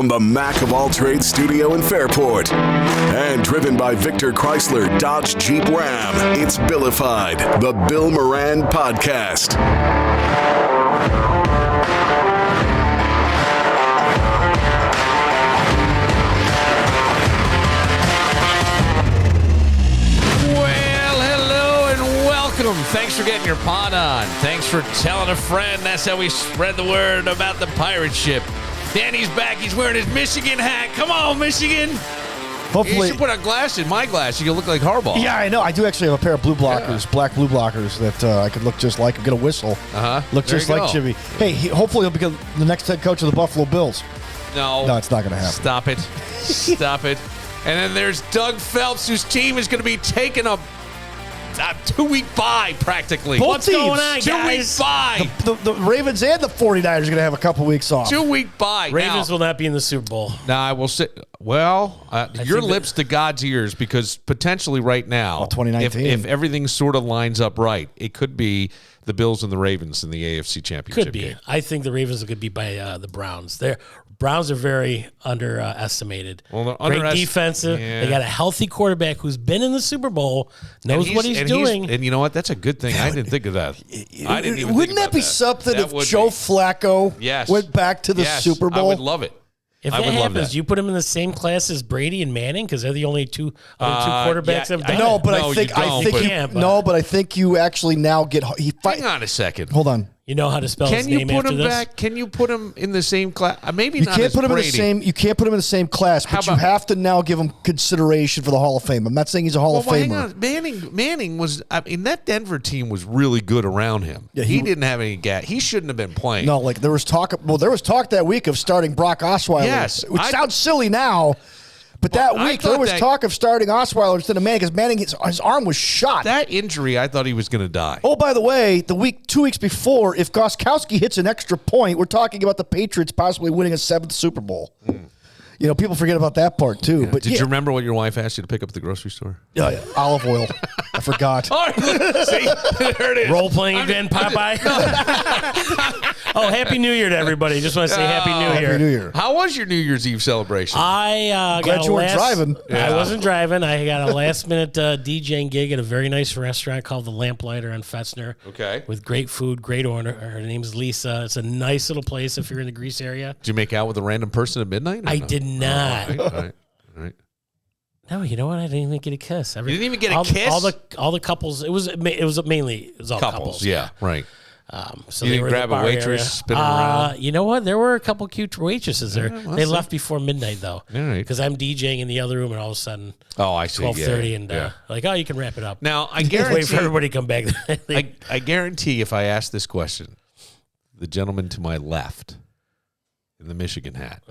from the Mach of all trades studio in Fairport. And driven by Victor Chrysler Dodge Jeep Ram, it's Billified, the Bill Moran Podcast. Thanks for getting your pod on. Thanks for telling a friend. That's how we spread the word about the pirate ship. Danny's back. He's wearing his Michigan hat. Come on, Michigan. Hopefully, you should put a glass in my glass. You'll look like Harbaugh. Yeah, I know. I do actually have a pair of blue blockers, black blue blockers that I could look just like. Get a whistle. Look just like Jimmy. Hey, hopefully he'll become the next head coach of the Buffalo Bills. No, it's not going to happen. Stop it. Stop it. And then there's Doug Phelps, whose team is going to be taking a 2-week bye, practically. What's going on, guys? 2-week bye. The Ravens and the 49ers are going to have a couple weeks off. 2-week bye. Ravens will not be in the Super Bowl. Now, I will say, your lips to God's ears, because potentially right now, 2019. if everything sort of lines up right, it could be the Bills and the Ravens in the AFC Championship Could be. game. I think the Ravens could be by the Browns. Browns are very underestimated. Well, great defensive. Yeah. They got a healthy quarterback who's been in the Super Bowl, knows what he's doing. And you know what? That's a good thing. I didn't think of that. I didn't even Wouldn't think that be about something That if would Joe be. Flacco went back to the Super Bowl? I would love it. If I that would love happens, that. you put him in the same class as Brady and Manning because they're the only two quarterbacks that have done No, it. but I think you actually now get. Hang on a second. Hold on. You know how to spell his name after this? Back? Can you put him in the same class? Maybe you not can't as put him Brady. in the same. You can't put him in the same class, but you have to now give him consideration for the Hall of Fame. I'm not saying he's a Hall of Famer. Hang on. Manning was. I mean, that Denver team was really good around him. Yeah, he didn't have any gap. He shouldn't have been playing. No, like there was talk. Well, there was talk that week of starting Brock Osweiler. Yes, which sounds silly now. But that week, there was talk of starting Osweiler instead of Manning because Manning, his arm was shot. That injury, I thought he was going to die. Oh, by the way, 2 weeks before, if Gostkowski hits an extra point, we're talking about the Patriots possibly winning a 7th Super Bowl. You know, people forget about that part, too. Yeah. But Did you remember what your wife asked you to pick up at the grocery store? Olive oil. I forgot. See, there it is. Role-playing again, Popeye. Oh, Happy New Year to everybody. Just want to say Happy New Year. Happy New Year. How was your New Year's Eve celebration? Glad you weren't driving. I wasn't driving. I got a last-minute DJing gig at a very nice restaurant called The Lamplighter on Fetzner. Okay. With great food, great owner. Her name's Lisa. It's a nice little place if you're in the Greece area. Did you make out with a random person at midnight? I did not. All right. No, you know what? I didn't even get a kiss. You didn't even get a kiss? All the couples. It was all couples. Yeah, right. So you they didn't were in the grab a bar waitress area. spinning around? You know what? There were a couple cute waitresses there. They left before midnight though, right. because I'm DJing in the other room, and all of a sudden, I see. 12:30, and like, you can wrap it up. Now I wait guarantee for everybody to come back. I guarantee if I ask this question, the gentleman to my left in the Michigan hat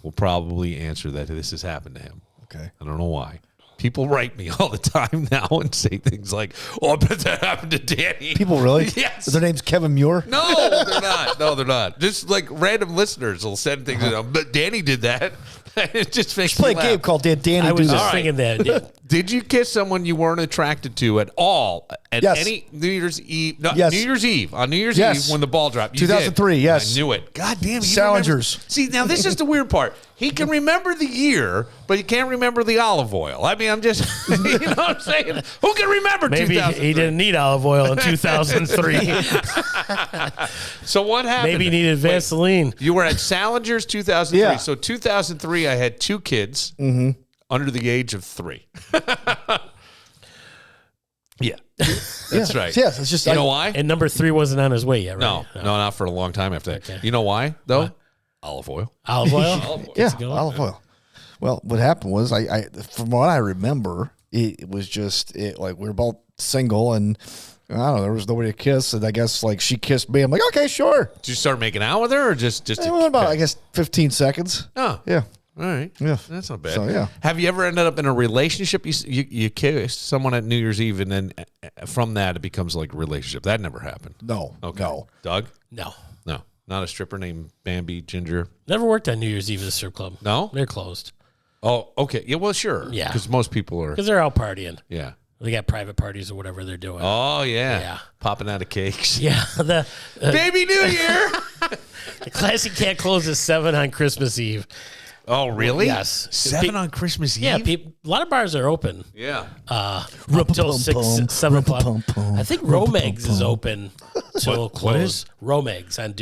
will probably answer that this has happened to him. Okay. I don't know why. People write me all the time now and say things like, I bet that happened to Danny. People really? Yes. Their name's Kevin Muir? No, they're not. No, they're not. Just like random listeners will send things, but Danny did that. It just makes me Play a laugh. game called Did Danny I Do was This? just thinking that. Did you kiss someone you weren't attracted to at all at Yes. any New Year's Eve? No, Yes. New Year's Eve. On New Year's Yes. Eve when the ball dropped. You 2003, did. yes. I knew it. God damn it. Salingers. See, now this is the weird part. He can remember the year, but he can't remember the olive oil. I mean, I'm just, you know what I'm saying? Who can remember Maybe 2003? he didn't need olive oil in 2003. So what happened? Maybe he needed Vaseline. You were at Salinger's 2003. Yeah. So 2003, I had 2 kids under the age of 3. Yeah. That's right. Yes, it's just You know why? And number 3 wasn't on his way yet, right? No, not for a long time after that. Okay. You know why, though? Olive oil. Olive oil? Yeah, olive oil. Well, what happened was, I from what I remember, it was just like we were both single, and I don't know, there was nobody to kiss, and I guess like she kissed me. I'm like, okay, sure. Did you start making out with her, or just? It was about, I guess, 15 seconds. Oh, Yeah. all right. Yeah. That's not bad. So, yeah. Have you ever ended up in a relationship? You kissed someone at New Year's Eve, and then from that it becomes like a relationship. That never happened. No. Okay. No. Doug? No. No. Not a stripper named Bambi Ginger. Never worked on New Year's Eve at a strip club. No? They're closed. Oh, okay. Yeah, well, sure. Yeah. Because most people are. Because they're out partying. Yeah. They got private parties or whatever they're doing. Oh, yeah. Yeah. Popping out of cakes. Yeah. Baby New Year. The classic cat closes 7 on Christmas Eve. Oh, really? Yes. 7 on Christmas Eve? Yeah, a lot of bars are open. Yeah. Up till 6, 7 o'clock. I think Romegs is open till close. What is? Romegs on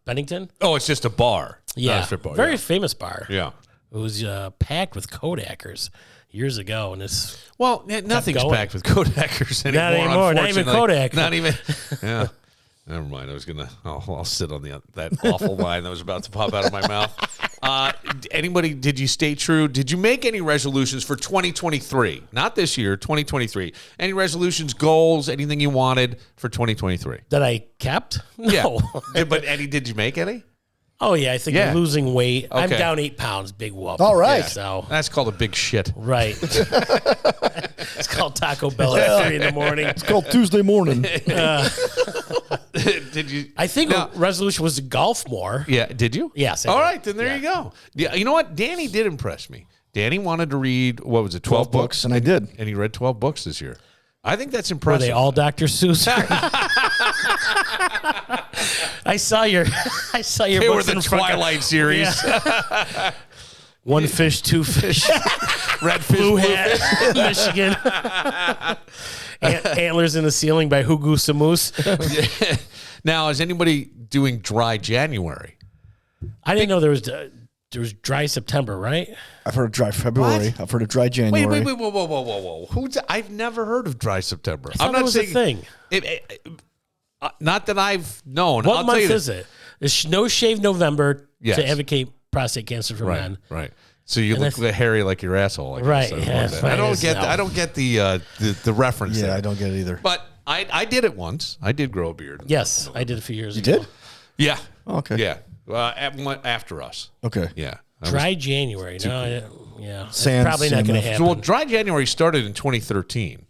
Bennington. Oh, it's just a bar. Yeah, Not a strip bar. very famous bar. Yeah. It was packed with Kodakers years ago, and it's Well, nothing's going. packed with Kodakers anymore. Not anymore, not even unfortunately. Kodak. Not even. Yeah. Never mind. I was gonna. I'll sit on that awful line that was about to pop out of my mouth. Anybody? Did you stay true? Did you make any resolutions for 2023? Not this year, 2023. Any resolutions, goals, anything you wanted for 2023? that I kept. No. Yeah. But did you make any? Oh yeah, I think Yeah. losing weight. I'm Okay. down 8 pounds. Big whoop. All right. Yeah, so That's called a big shit. right. It's called Taco Bell at 3 in the morning. It's called Tuesday morning. Did you? I think No. resolution was to golf more. Yeah. Did you? Yes, I All did. right. Then there you go. Yeah. You know what? Danny did impress me. Danny wanted to read, what was it, 12 books? and I did. And he read 12 books this year. I think that's Were impressive. they all Dr. Seuss? I saw your They were books the in front of- Twilight series. Yeah. One fish, two fish, Red fish, blue blue hat, fish. Michigan. Antlers in the Ceiling by Hugo Samus. Now, is anybody doing dry January? I didn't know there was dry September, right? I've heard of dry February. What? I've heard of dry January. Wait, whoa. I've never heard of dry September. I thought that was a thing. Not that I've known. What I'll month tell you is it? It's No Shave November Yes. to advocate prostate cancer for men. Right. So you look hairy like your asshole. I guess. Right, I yeah, don't fine I don't as get. hell. I don't get the reference. Yeah, there. I don't get it either. But I did it once. I did grow a beard. Yes, I did a few years You ago. did? Yeah. Oh, okay. Yeah. After us. Okay. Yeah. Dry January. No, yeah. It's Sans probably not going to CMF. happen. Well, dry January started in 2013,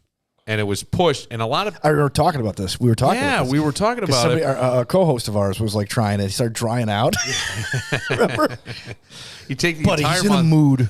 and it was pushed, and a lot of I remember talking about this. We were talking about this. we were talking 'Cause about somebody, it. a co-host of ours was like trying it. He started drying out. Remember? You take the Buddy, entire he's in a month. mood.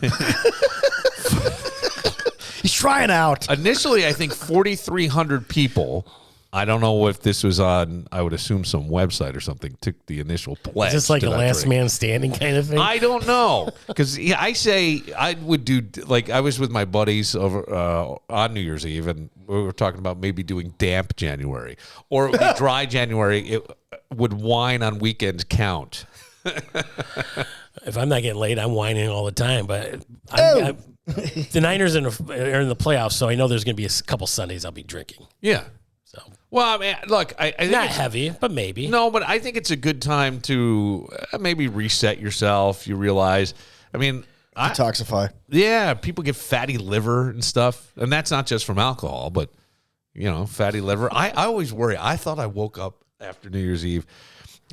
He's trying out. Initially, I think 4,300 people. I don't know if this was on, I would assume some website or something, took the initial pledge. Is this like to a that last drink. man standing kind of thing? I don't know. Because I say I would do, like, I was with my buddies over on New Year's Eve, and we were talking about maybe doing damp January. Or it would be dry January. It would wine on weekends count. If I'm not getting laid, I'm whining all the time. But Oh. the Niners are in the playoffs, so I know there's going to be a couple Sundays I'll be drinking. Yeah. So Well, I mean, look, I think not it's- heavy, but maybe. No, but I think it's a good time to maybe reset yourself. You realize, I mean, Detoxify. yeah, people get fatty liver and stuff, and that's not just from alcohol, but fatty liver. I always worry. I thought I woke up after New Year's Eve,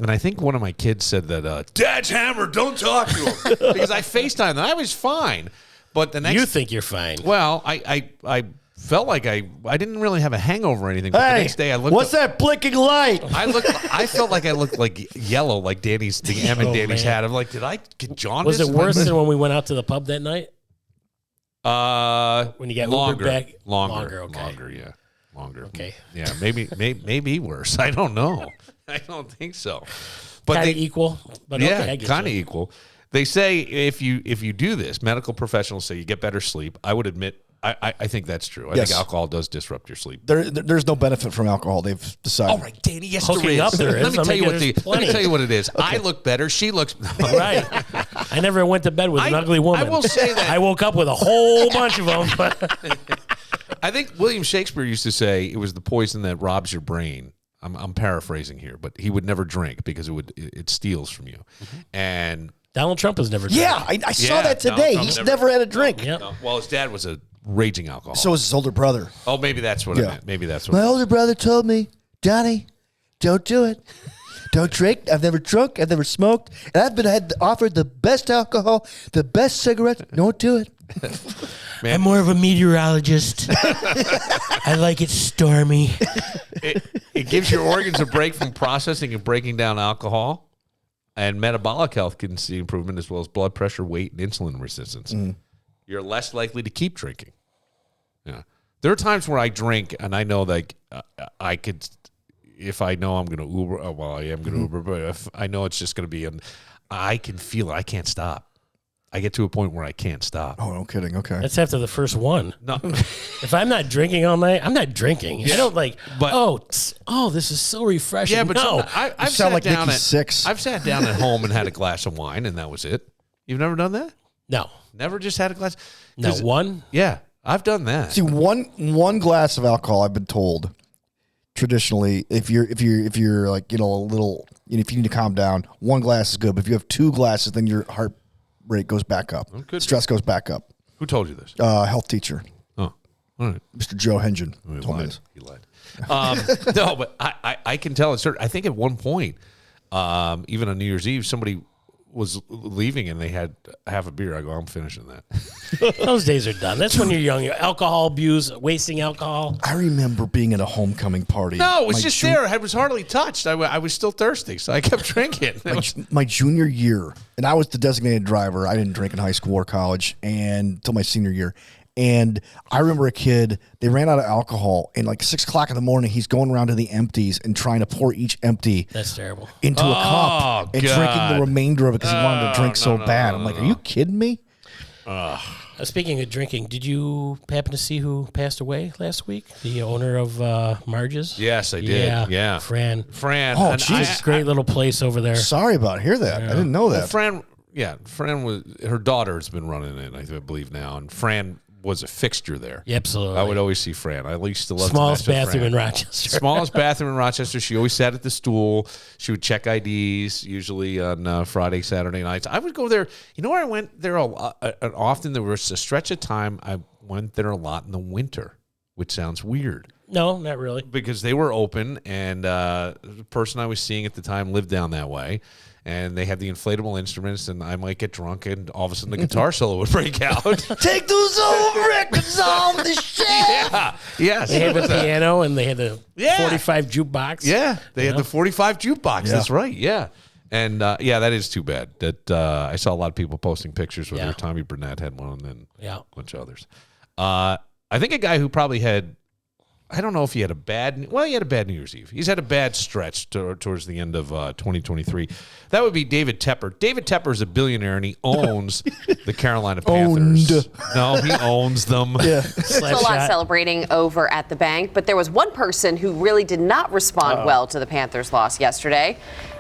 and I think one of my kids said that Dad's hammered. Don't talk to him because I FaceTimed and I was fine, but the next You think you're fine? well, I felt like I didn't really have a hangover or anything. But the Hey, next day I looked. what's that blinking light? I felt like I looked like yellow, like the M and Danny's man. hat. I'm like, did I get jaundice? Was it worse than when we went out to the pub that night? When you got longer, Ubered back? longer, Okay. longer. Okay. Yeah, maybe worse. I don't know. I don't think so. But Kind they of equal, but okay, I yeah, get kind of you. equal. They say if you do this, medical professionals say you get better sleep. I would admit. I think that's true. I Yes. think alcohol does disrupt your sleep. There's no benefit from alcohol. They've decided. All right, Danny. Yes, Hooking there is. up there Let is. me I tell mean, you what there's let me plenty. tell you what it is. I look better. She looks Right. I never went to bed with an I- ugly woman. I will say that- I woke up with a whole bunch of them. But I think William Shakespeare used to say it was the poison that robs your brain. I'm paraphrasing here, but he would never drink because it steals from you. And Donald Trump has never done Yeah, it. I saw Yeah, that Donald today. Trump He's never- never had a drink. Yep. well, his dad was a raging alcoholic. So is his older brother. Oh, maybe that's what I Yeah. meant. Maybe that's what. My older brother told me, Johnny, don't do it. Don't drink. I've never drunk. I've never smoked. And I've been offered the best alcohol, the best cigarettes. Don't do it. I'm more of a meteorologist. I like it stormy. It gives your organs a break from processing and breaking down alcohol, and metabolic health can see improvement as well as blood pressure, weight, and insulin resistance. You're less likely to keep drinking. Yeah, there are times where I drink and I know that I could, if I know I'm going to Uber. Well, I am going to Uber, but if I know it's just going to be, I can feel it. I can't stop. I get to a point where I can't stop. Oh, no kidding. Okay. That's after the first one. No. If I'm not drinking all night, I'm not drinking. I don't like, this is so refreshing. Yeah, but no. I've sound sat like down Nikki at Sixx. I've sat down at home and had a glass of wine, and that was it. You've never done that? No. Never just had a glass? No, one? Yeah, I've done that. See, one glass of alcohol, I've been told, traditionally, if you're like, a little, if you need to calm down, one glass is good. But if you have 2 glasses, then your heart rate goes back up. Stress goes back up. Who told you this? Health teacher. Oh, all right. Mr. Joe Hengen told me Lied. this. He lied. No, but I can tell. I think at one point, even on New Year's Eve, somebody was leaving and they had half a beer. I go, I'm finishing that. Those days are done. That's when you're young. Alcohol abuse, wasting alcohol. I remember being at a homecoming party. No, it was just there. I was hardly touched. I was still thirsty, so I kept drinking. My junior year, and I was the designated driver. I didn't drink in high school or college until my senior year. And I remember a kid, they ran out of alcohol, and like 6 o'clock in the morning, he's going around to the empties and trying to pour each empty That's terrible. into a cup and drinking the remainder of it because he wanted to drink so bad. I'm like, are you kidding me? Speaking of drinking, did you happen to see who passed away last week? The owner of Marge's? Yes, I did. Yeah. Fran. Oh, and jeez. Great little place over there. Sorry about it. Hear that. I didn't know that. Fran was, her daughter has been running it, I believe now, and Fran was a fixture there. Yeah, absolutely. I would always see Fran. I used to love smallest to mess with bathroom Fran. in Rochester. Smallest bathroom in Rochester. She always sat at the stool. She would check IDs, usually on Friday, Saturday nights. I would go there. You know where I went there a lot, often? There was a stretch of time I went there a lot in the winter, which sounds weird. No, not really. Because they were open, and the person I was seeing at the time lived down that way. And they had the inflatable instruments, and I might get drunk, and all of a sudden the guitar solo would break out. Take those old records on the shelf. Yeah, yes. They had the piano, and they had the 45 jukebox. Yeah, they had the 45 jukebox. That's right, yeah. And, that is too bad. That I saw a lot of people posting pictures with her. Tommy Burnett had one, and a bunch of others. I think a guy who probably had, I don't know if he had he had a bad New Year's Eve. He's had a bad stretch towards the end of 2023. That would be David Tepper. David Tepper is a billionaire, and he owns the Carolina Panthers. No, he owns them. Yeah. There's a lot celebrating over at the bank, but there was one person who really did not respond well to the Panthers' loss yesterday.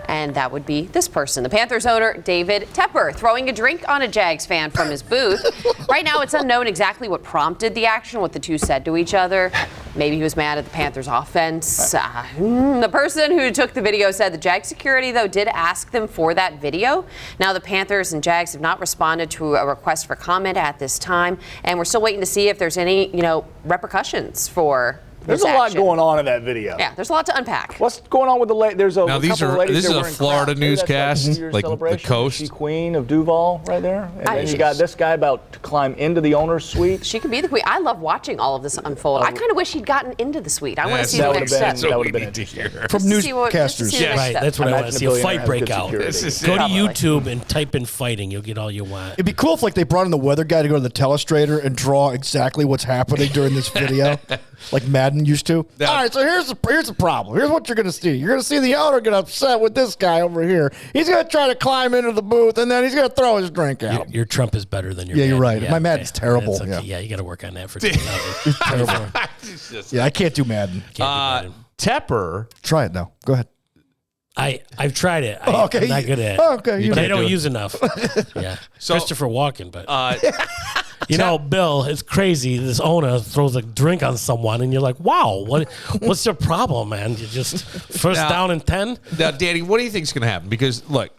And that would be this person, the Panthers owner, David Tepper, throwing a drink on a Jags fan from his booth. Right now, it's unknown exactly what prompted the action, what the two said to each other. Maybe he was mad at the Panthers offense. The person who took the video said the Jags security, though, did ask them for that video. Now, the Panthers and Jags have not responded to a request for comment at this time. And we're still waiting to see if there's any, repercussions for There's a lot going on in that video. Yeah, there's a lot to unpack. What's going on with the ladies? There's a now, couple of ladies. This is a Florida newscast, like the coast. She queen of Duval right there. And then you got this guy about to climb into the owner's suite. She could be the queen. I love watching all of this unfold. I kind of wish he'd gotten into the suite. I want to see the next step. That would have been interesting. From newscasters. Right, that's what I want to see. A fight break out. Go to Probably. YouTube and type in fighting. You'll get all you want. It'd be cool if they brought in the weather guy to go to the telestrator and draw exactly what's happening during this video, like Madden used to. All right, so here's the problem. Here's what you're going to see. You're going to see the owner get upset with this guy over here. He's going to try to climb into the booth, and then he's going to throw his drink out. Your Trump is better than your Yeah, you're Madden. right. My Madden's terrible. Okay. Yeah, you got to work on that for 2000. Terrible. Yeah, I can't do Madden. Tepper. Try it now. Go ahead. I've tried it. I'm not good at it. Okay, but I don't use enough. Yeah. So, Christopher Walken, but Bill, it's crazy. This owner throws a drink on someone, and you're like, "Wow, what's your problem, man? You just first down and 10." Now, Danny, what do you think is going to happen? Because look,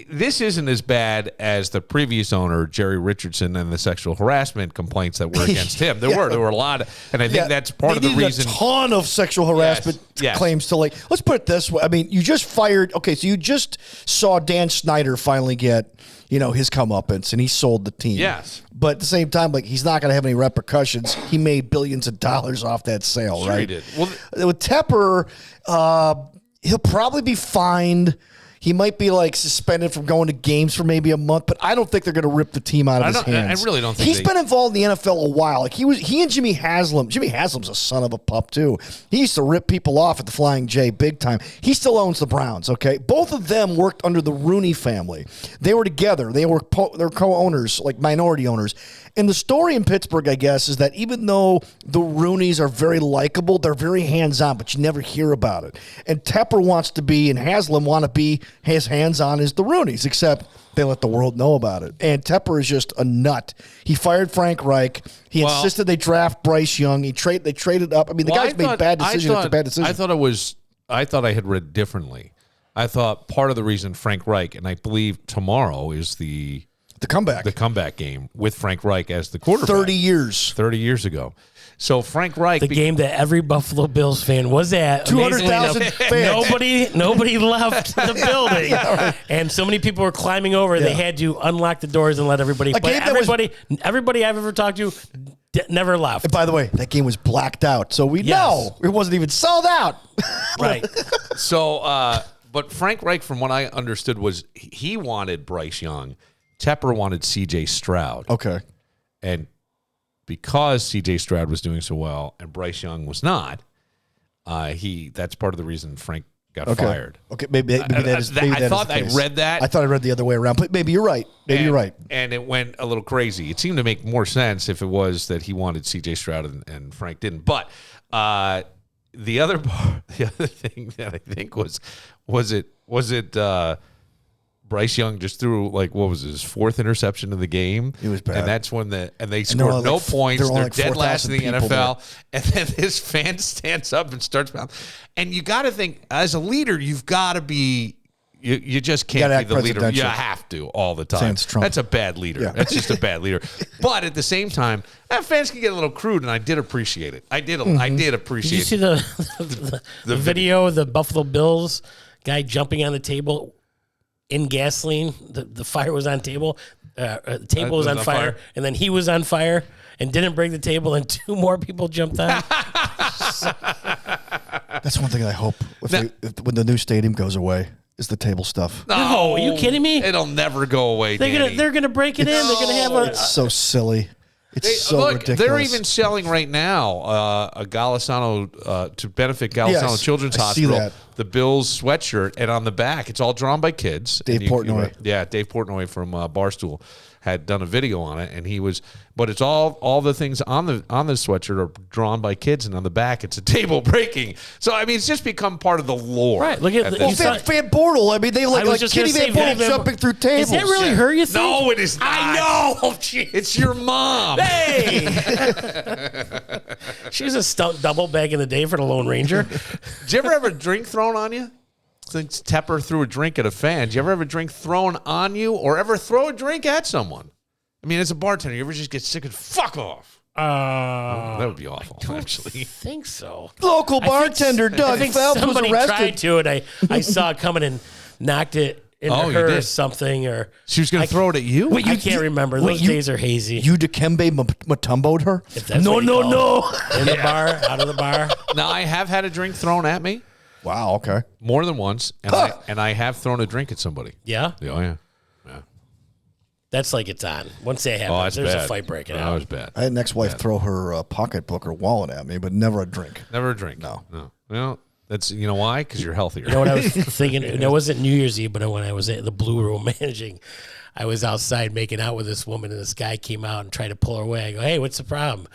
this isn't as bad as the previous owner, Jerry Richardson, and the sexual harassment complaints that were against him. There were a lot, and I think that's part of the reason. A ton of sexual harassment claims to let's put it this way. I mean, you just fired. Okay, so you just saw Dan Snyder finally get his comeuppance, and he sold the team. Yes, but at the same time, he's not going to have any repercussions. He made billions of dollars off that sale, right? He did. Well, with Tepper, he'll probably be fined. He might be like suspended from going to games for maybe a month, but I don't think they're going to rip the team out of his hands. I really don't think he's been involved in the NFL a while. Like he and Jimmy Haslam. Jimmy Haslam's a son of a pup too. He used to rip people off at the Flying J big time. He still owns the Browns. Okay, both of them worked under the Rooney family. They were together. They're co-owners, like minority owners. And the story in Pittsburgh, I guess, is that even though the Rooneys are very likable, they're very hands-on, but you never hear about it. And Tepper wants to be, and Haslam want to be as hands-on as the Rooneys, except they let the world know about it. And Tepper is just a nut. He fired Frank Reich. He insisted they draft Bryce Young. They traded up. I mean, the guy's made bad decision after bad decision. I thought I had read differently. I thought part of the reason Frank Reich, and I believe tomorrow is the comeback game with Frank Reich as the quarterback. 30 years ago. So Frank Reich, the game that every Buffalo Bills fan was at, 200,000 fans. Nobody left the building, and so many people were climbing over. They had to unlock the doors and let everybody. But everybody I've ever talked to never left. And by the way, that game was blacked out, so we know it wasn't even sold out. Right. So, but Frank Reich, from what I understood, was he wanted Bryce Young. Tepper wanted C.J. Stroud. Okay. And because C.J. Stroud was doing so well and Bryce Young was not, that's part of the reason Frank got fired. Okay, maybe that is. I thought I read that. I thought I read the other way around, but maybe you're right. You're right. And it went a little crazy. It seemed to make more sense if it was that he wanted C.J. Stroud and Frank didn't. But the other thing that I think was it Bryce Young just threw what was his fourth interception of the game? It was bad. And that's when they scored no points. They're dead last in the NFL. There. And then this fan stands up and starts bouncing. And you got to think, as a leader, you've got to be, you just can't be the leader. You have to all the time. That's a bad leader. Yeah. That's just a bad leader. But at the same time, fans can get a little crude, and I did appreciate it. I did appreciate it. Did you see the video of the Buffalo Bills guy jumping on the table in gasoline? The fire was on table. The table was on fire, and then he was on fire and didn't break the table, and two more people jumped on. That's one thing I hope when the new stadium goes away is the table stuff. No, are you kidding me? It'll never go away. They're gonna break it in. They're gonna have It's so silly. It's ridiculous. They're even selling right now a Golisano to benefit Golisano Children's Hospital. The Bills sweatshirt, and on the back, it's all drawn by kids. Dave Portnoy. Dave Portnoy from Barstool had done a video on it, and he was. But it's all the things on the sweatshirt are drawn by kids, and on the back it's a table breaking. So I mean, it's just become part of the lore. Right. Look at Van Bortle. I mean, they look like Kitty Van Bortle jumping through tables. Is that really her? You think? No, it is not. I know. It's your mom. Hey. She was a stunt double back in the day for the Lone Ranger. Did you ever have a drink thrown on you? Since Tepper threw a drink at a fan, did you ever have a drink thrown on you, or ever throw a drink at someone? I mean, as a bartender, you ever just get sick and fuck off? That would be awful, actually. I think so. Local bartender Doug Phelps was arrested. Tried to, and I saw it coming and knocked it into her or something. Or she was going to throw it at you? I can't remember. Those days are hazy. You Dikembe Mutombo'd her? No. In the bar, out of the bar. Now, I have had a drink thrown at me. Wow, okay. More than once, and I have thrown a drink at somebody. Yeah? Oh, yeah. That's like it's on. Once they have there's a fight breaking out. That was bad. I had an ex-wife throw her pocketbook or wallet at me, but never a drink. Never a drink. No. Well, that's, you know why? Because you're healthier. You know what I was thinking? It wasn't New Year's Eve, but when I was at the Blue Room managing, I was outside making out with this woman, and this guy came out and tried to pull her away. I go, hey, what's the problem?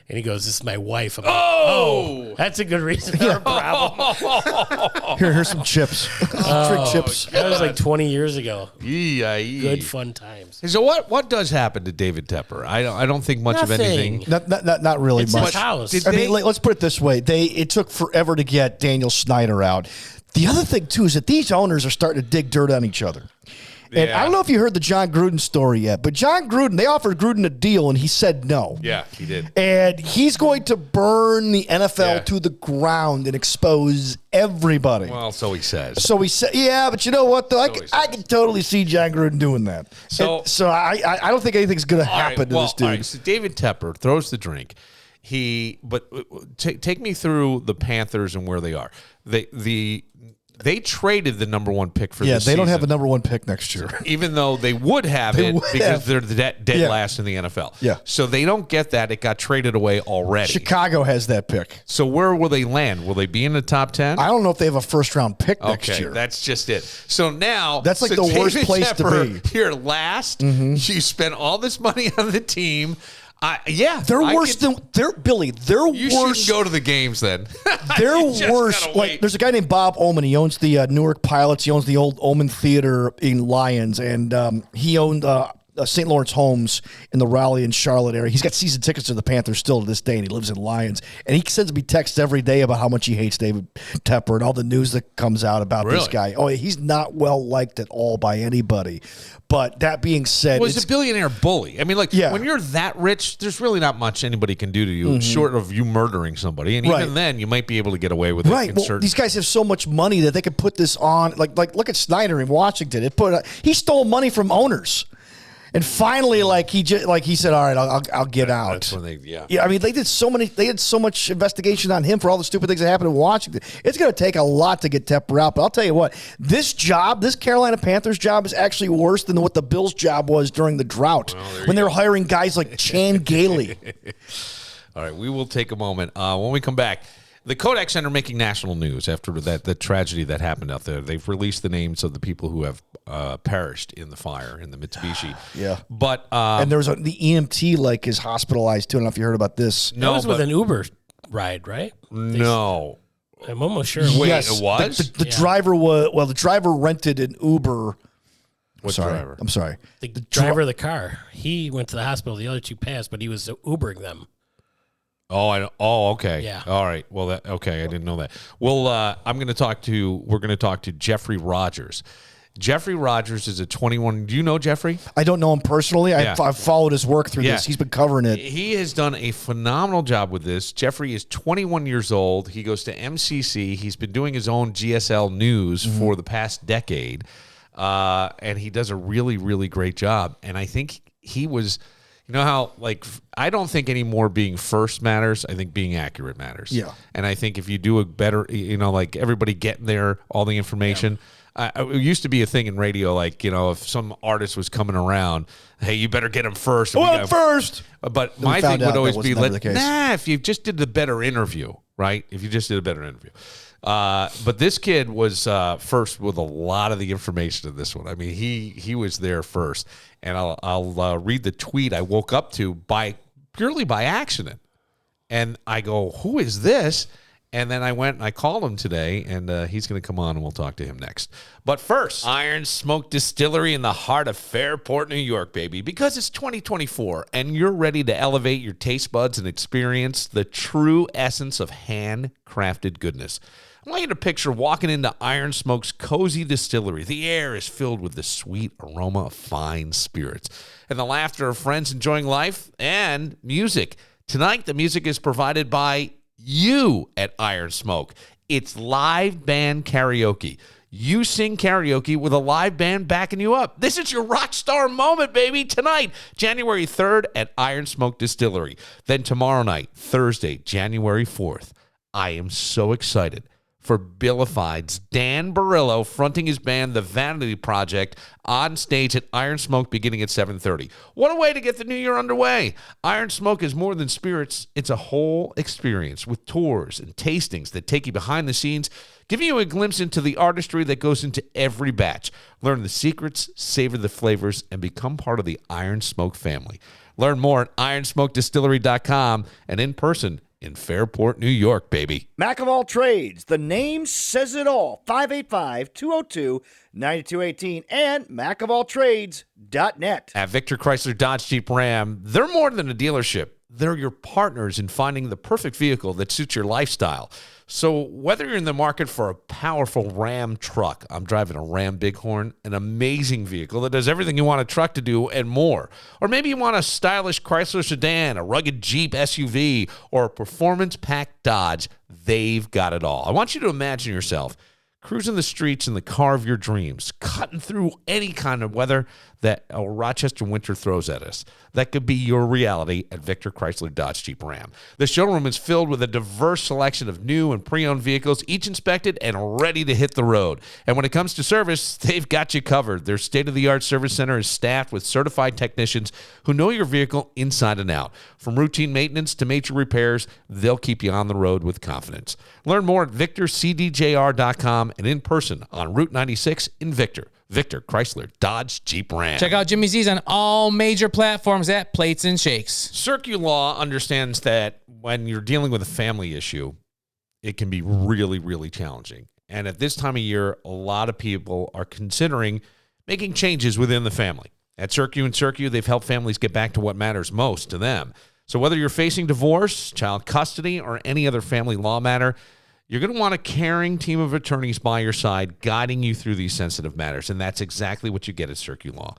And he goes, this is my wife. I'm like, oh, that's a good reason for a problem. Here's some chips. Trick chips. That was like 20 years ago. Yeah. Good fun times. So what does happen to David Tepper? I don't think much of anything. Not really it's much. His house. I mean, let's put it this way. It took forever to get Daniel Snyder out. The other thing, too, is that these owners are starting to dig dirt on each other. And I don't know if you heard the John Gruden story yet, but John Gruden, they offered Gruden a deal, and he said no. Yeah, he did. And he's going to burn the NFL to the ground and expose everybody. Well, so he says. But you know what, though? I can totally see John Gruden doing that. So I don't think anything's going to happen to this dude. All right, so David Tepper throws the drink. Take me through the Panthers and where they are. They traded the number 1 pick for Yeah, this they don't have season, the number 1 pick next year. even though they would have because they're the dead last in the NFL. Yeah. So they don't get that. It got traded away already. Chicago has that pick. So where will they land? Will they be in the top 10? I don't know if they have a first-round pick next year. That's just it. So now that's like the worst David place Tepper, to be. Here last, you spent all this money on the team. They're worse than Billy. They're you worse. You shouldn't go to the games then. They're worse. Like there's a guy named Bob Omen. He owns the Newark Pilots. He owns the old Omen Theater in Lyons, and he owned St. Lawrence Homes in the Raleigh and Charlotte area. He's got season tickets to the Panthers still to this day, and he lives in Lyons. And he sends me texts every day about how much he hates David Tepper and all the news that comes out about this guy. Oh, he's not well liked at all by anybody. But that being said, he's a billionaire bully. I mean, when you're that rich, there's really not much anybody can do to you short of you murdering somebody. And even then, you might be able to get away with it. Right. Well, these guys have so much money that they could put this on. Like look at Snyder in Washington. He stole money from owners. And finally, he said, "All right, I'll get out." That's when yeah. I mean, they did so much investigation on him for all the stupid things that happened in Washington. It's going to take a lot to get Tepper out. But I'll tell you what, this Carolina Panthers job is actually worse than what the Bills' job was during the drought when they were hiring guys like Chan Gailey. All right, we will take a moment when we come back. The Kodak Center making national news after the tragedy that happened out there. They've released the names of the people who have perished in the fire in the Mitsubishi. Yeah. But and there's the EMT is hospitalized too. I don't know if you heard about this. No, that was with an Uber ride, right? No. I'm almost sure. Wait, yes, it was? The driver the driver rented an Uber. What driver? I'm sorry. The driver of the car. He went to the hospital. The other two passed, but he was Ubering them. Oh, okay. Yeah. All right. Well, I didn't know that. Well, we're going to talk to Geoffery Rogers. Geoffery Rogers is a 21. Do you know Geoffery? I don't know him personally. Yeah. I've followed his work through this. He's been covering it. He has done a phenomenal job with this. Geoffery is 21 years old. He goes to MCC. He's been doing his own GSL news for the past decade, and he does a really, really great job. And I think he was... You know how, I don't think anymore being first matters. I think being accurate matters. Yeah. And I think if you do a better, everybody getting there, all the information. It used to be a thing in radio, if some artist was coming around, hey, you better get him first. First. But my thing would always be, nah, if you just did the better interview, right? If you just did a better interview. But this kid was first with a lot of the information in this one. I mean, he was there first. And I'll read the tweet I woke up to purely by accident. And I go, who is this? And then I went and I called him today, and he's going to come on, and we'll talk to him next. But first, Iron Smoke Distillery in the heart of Fairport, New York, baby, because it's 2024, and you're ready to elevate your taste buds and experience the true essence of handcrafted goodness. I want you to picture walking into Iron Smoke's cozy distillery. The air is filled with the sweet aroma of fine spirits and the laughter of friends enjoying life and music. Tonight, the music is provided by you at Iron Smoke. It's live band karaoke. You sing karaoke with a live band backing you up. This is your rock star moment, baby. Tonight, January 3rd at Iron Smoke Distillery. Then tomorrow night, Thursday, January 4th. I am so excited for Billified's Dan Barillo fronting his band, The Vanity Project, on stage at Iron Smoke beginning at 7:30. What a way to get the new year underway. Iron Smoke is more than spirits. It's a whole experience with tours and tastings that take you behind the scenes, giving you a glimpse into the artistry that goes into every batch. Learn the secrets, savor the flavors, and become part of the Iron Smoke family. Learn more at ironsmokedistillery.com and in person in Fairport, New York, baby. Mac of all trades. The name says it all. 585-202-9218 and macofalltrades.net. At Victor Chrysler Dodge Jeep Ram, they're more than a dealership. They're your partners in finding the perfect vehicle that suits your lifestyle. So whether you're in the market for a powerful Ram truck, I'm driving a Ram Bighorn, an amazing vehicle that does everything you want a truck to do and more. Or maybe you want a stylish Chrysler sedan, a rugged Jeep SUV, or a performance-packed Dodge, they've got it all. I want you to imagine yourself cruising the streets in the car of your dreams, cutting through any kind of weather. that a Rochester winter throws at us. That could be your reality at Victor Chrysler Dodge Jeep Ram. The showroom is filled with a diverse selection of new and pre-owned vehicles, each inspected and ready to hit the road. And when it comes to service, they've got you covered. Their state-of-the-art service center is staffed with certified technicians who know your vehicle inside and out. From routine maintenance to major repairs, they'll keep you on the road with confidence. Learn more at victorcdjr.com and in person on Route 96 in Victor. Victor Chrysler Dodge Jeep Ram. Check out Jimmy Z's on all major platforms at Plates and Shakes. CircuLaw understands that when you're dealing with a family issue, it can be really, really challenging. And at this time of year, a lot of people are considering making changes within the family. At Circu, they've helped families get back to what matters most to them. So whether you're facing divorce, child custody, or any other family law matter, you're going to want a caring team of attorneys by your side guiding you through these sensitive matters, and that's exactly what you get at CircuLaw.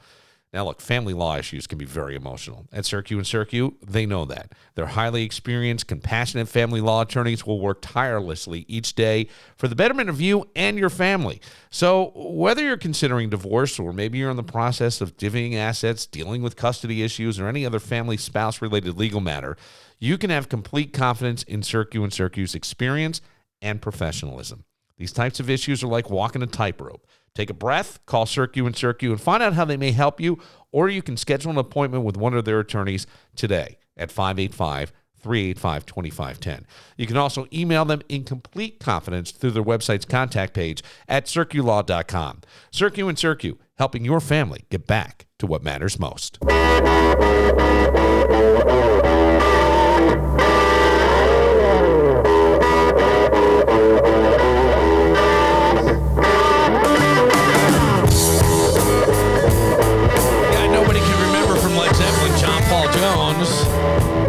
Now, look, family law issues can be very emotional. At Circu, they know that. Their highly experienced, compassionate family law attorneys will work tirelessly each day for the betterment of you and your family. So whether you're considering divorce or maybe you're in the process of divvying assets, dealing with custody issues, or any other family spouse-related legal matter, you can have complete confidence in Circu's experience and professionalism. These types of issues are like walking a tightrope. Take a breath, call Circu and find out how they may help you, or you can schedule an appointment with one of their attorneys today at 585-385-2510. You can also email them in complete confidence through their website's contact page at circulaw.com. Circu, helping your family get back to what matters most.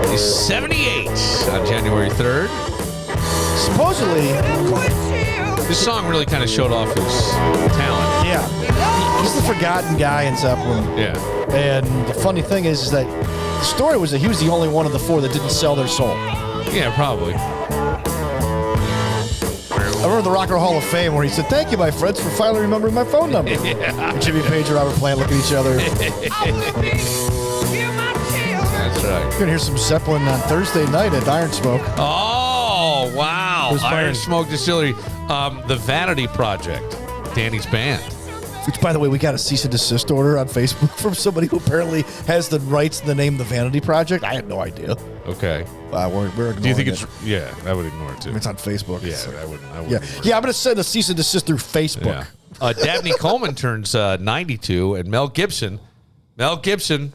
He's 78 on January 3rd. Supposedly, this song really kind of showed off his talent. Yeah. He's the forgotten guy in Zeppelin. Yeah. And the funny thing is that the story was that he was the only one of the four that didn't sell their soul. Yeah, probably. I remember the Rock and Roll Hall of Fame where he said, "Thank you, my friends, for finally remembering my phone number." Yeah. And Jimmy Page and Robert Plant look at each other. That's right. You're going to hear some Zeppelin on Thursday night at Iron Smoke. Oh, wow. Iron Smoke Distillery. The Vanity Project, Danny's band. Which, by the way, we got a cease and desist order on Facebook from somebody who apparently has the rights to the name The Vanity Project. I had no idea. Okay. We're ignoring Do you think it. Yeah, I would ignore it too. It's on Facebook. Yeah, I wouldn't. Yeah, I'm going to send a cease and desist through Facebook. Yeah. Dabney Coleman turns 92, and Mel Gibson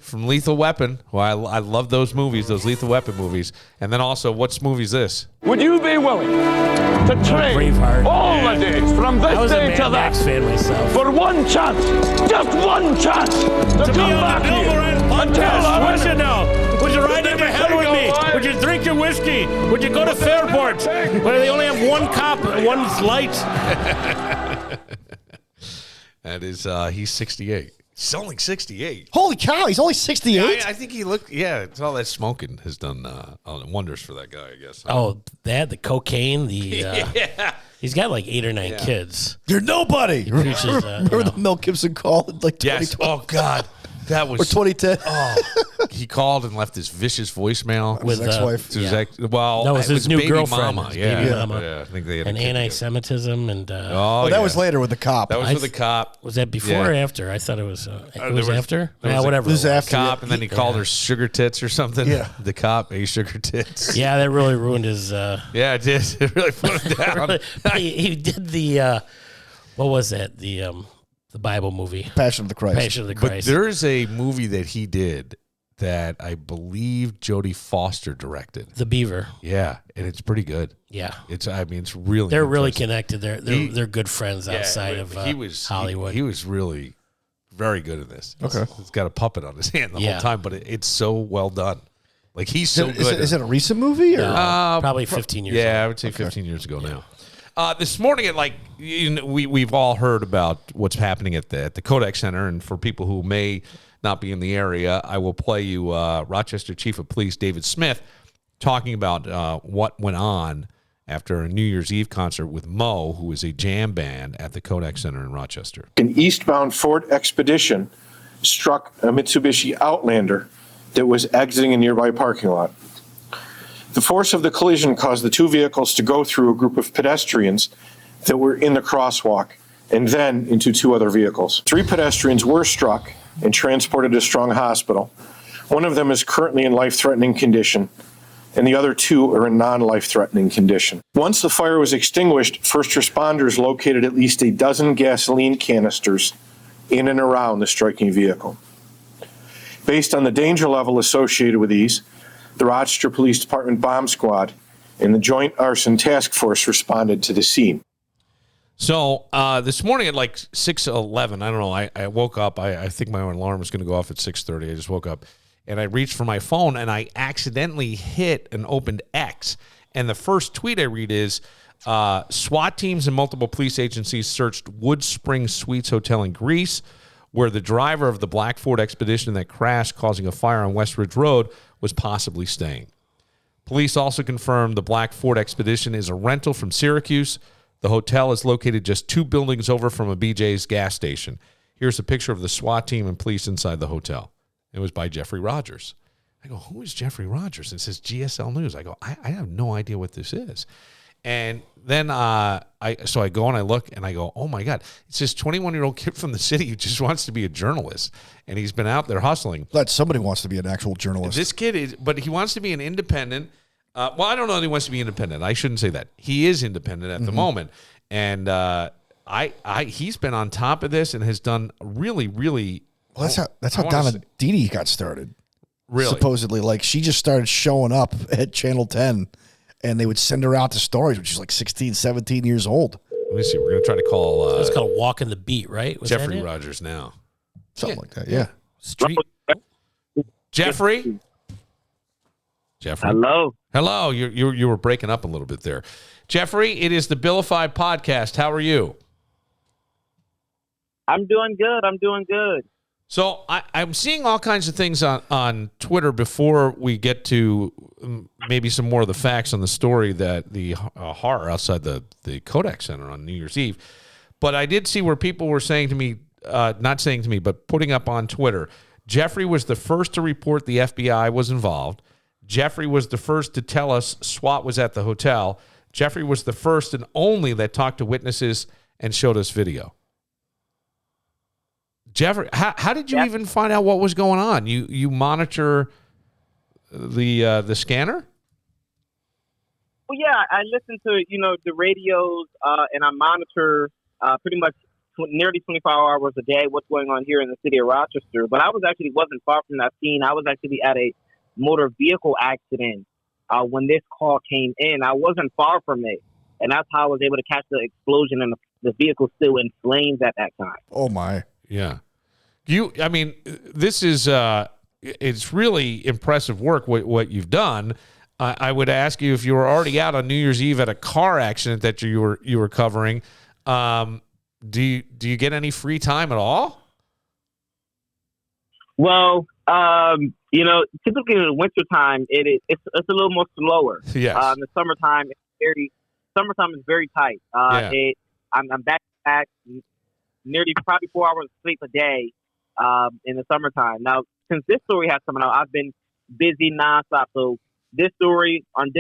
from Lethal Weapon, who I love those movies, those Lethal Weapon movies. And then also, what movie is this? Would you be willing to trade Braveheart. all the days from this day to that fan myself. for one chance, just one chance to come back Bill here Moran and tell podcast. our What you enemy know? Would you ride in your head with me? Would you drink your whiskey? Would you go to Fairport where they only have one cop and one light? That is, he's 68. He's only 68. Holy cow, he's only 68? I think he looked, it's all that smoking has done wonders for that guy, I guess. Oh, the cocaine, he's got like 8 or 9 kids. You're nobody. Remember the Mel Gibson call in like 2012? Yes. Oh, God. That was or 2010. He called and left this vicious voicemail with his ex-wife. That was his new baby girlfriend. Mama. Baby mama. Yeah, I think they had and anti-Semitism and. That was later with the cop. That was with the cop. Was that before or after? I thought it was. It was after. Yeah, whatever. It was after. Cop, and then he called her sugar tits or something. Yeah. The cop, sugar tits. Yeah, that really ruined his. Yeah, it did. It really put him down. he did the. What was that? The Bible movie. Passion of the Christ. Passion of the Christ. But there's a movie that he did that I believe Jodie Foster directed. The Beaver. Yeah, and it's pretty good. Yeah. It's really They're really connected. They're good friends outside of Hollywood. He was really very good in this. Okay. He's got a puppet on his hand the whole time, but it's so well done. Like he's so good. Is it a recent movie? Or? No, probably 15 years ago. Yeah, I would say 15 years ago now. This morning, we've all heard about what's happening at the Kodak Center, and for people who may not be in the area, I will play you Rochester Chief of Police David Smith talking about what went on after a New Year's Eve concert with Mo, who is a jam band at the Kodak Center in Rochester. An eastbound Ford Expedition struck a Mitsubishi Outlander that was exiting a nearby parking lot. The force of the collision caused the two vehicles to go through a group of pedestrians that were in the crosswalk and then into two other vehicles. 3 pedestrians were struck and transported to Strong Hospital. One of them is currently in life-threatening condition, and the other 2 are in non-life-threatening condition. Once the fire was extinguished, first responders located at least a dozen gasoline canisters in and around the striking vehicle. Based on the danger level associated with these, the Rochester Police Department Bomb Squad and the Joint Arson Task Force responded to the scene. So this morning at like 6:11, I don't know, I woke up. I think my alarm was going to go off at 6:30. I just woke up, and I reached for my phone, and I accidentally hit and opened X. And the first tweet I read is, SWAT teams and multiple police agencies searched Wood Spring Suites Hotel in Greece, where the driver of the black Ford Expedition that crashed, causing a fire on West Ridge Road, was possibly staying. Police also confirmed the black Ford Expedition is a rental from Syracuse. The hotel is located just 2 buildings over from a BJ's gas station. Here's a picture of the SWAT team and police inside the hotel. It was by Geoffery Rogers. I go, who is Geoffery Rogers? And it says GSL News. I go, I have no idea what this is. And then I go and I look and I go, oh my God, it's this 21-year-old kid from the city who just wants to be a journalist. And he's been out there hustling. Glad somebody wants to be an actual journalist. This kid is, but he wants to be an independent. Well, I don't know that he wants to be independent. I shouldn't say that. He is independent at the moment. And he's been on top of this and has done really, really. Well, that's how Donna Didi got started. Really? Supposedly, like she just started showing up at Channel 10 and they would send her out to stories when she's like 16, 17 years old. Let me see. We're going to try to call. It's called Walking the Beat, right? Was Geoffery Rogers now. Something like that, yeah. Street. Geoffery? Hello. Hello. You were breaking up a little bit there. Geoffery, it is the Billified podcast. How are you? I'm doing good. So I'm seeing all kinds of things on Twitter before we get to maybe some more of the facts on the story that the horror outside the Kodak Center on New Year's Eve. But I did see where people were saying to me, not saying to me, but putting up on Twitter, Geoffery was the first to report the FBI was involved. Geoffery was the first to tell us SWAT was at the hotel. Geoffery was the first and only that talked to witnesses and showed us video. Geoffery, how did you even find out what was going on? You monitor the scanner? Well, yeah, I listen to the radios and I monitor pretty much nearly 24 hours a day what's going on here in the city of Rochester. But I wasn't far from that scene. I was actually at a motor vehicle accident when this call came in. I wasn't far from it, and that's how I was able to catch the explosion and the vehicle still in flames at that time. Oh my! Yeah, this is it's really impressive work what you've done. I would ask you if you were already out on New Year's Eve at a car accident that you were covering. Do you get any free time at all? Well, typically in the wintertime, it's a little more slower. Yes. In the summertime, summertime is very tight. I'm back to back, nearly probably 4 hours of sleep a day in the summertime. Now, since this story has come out, I've been busy nonstop. So this story, on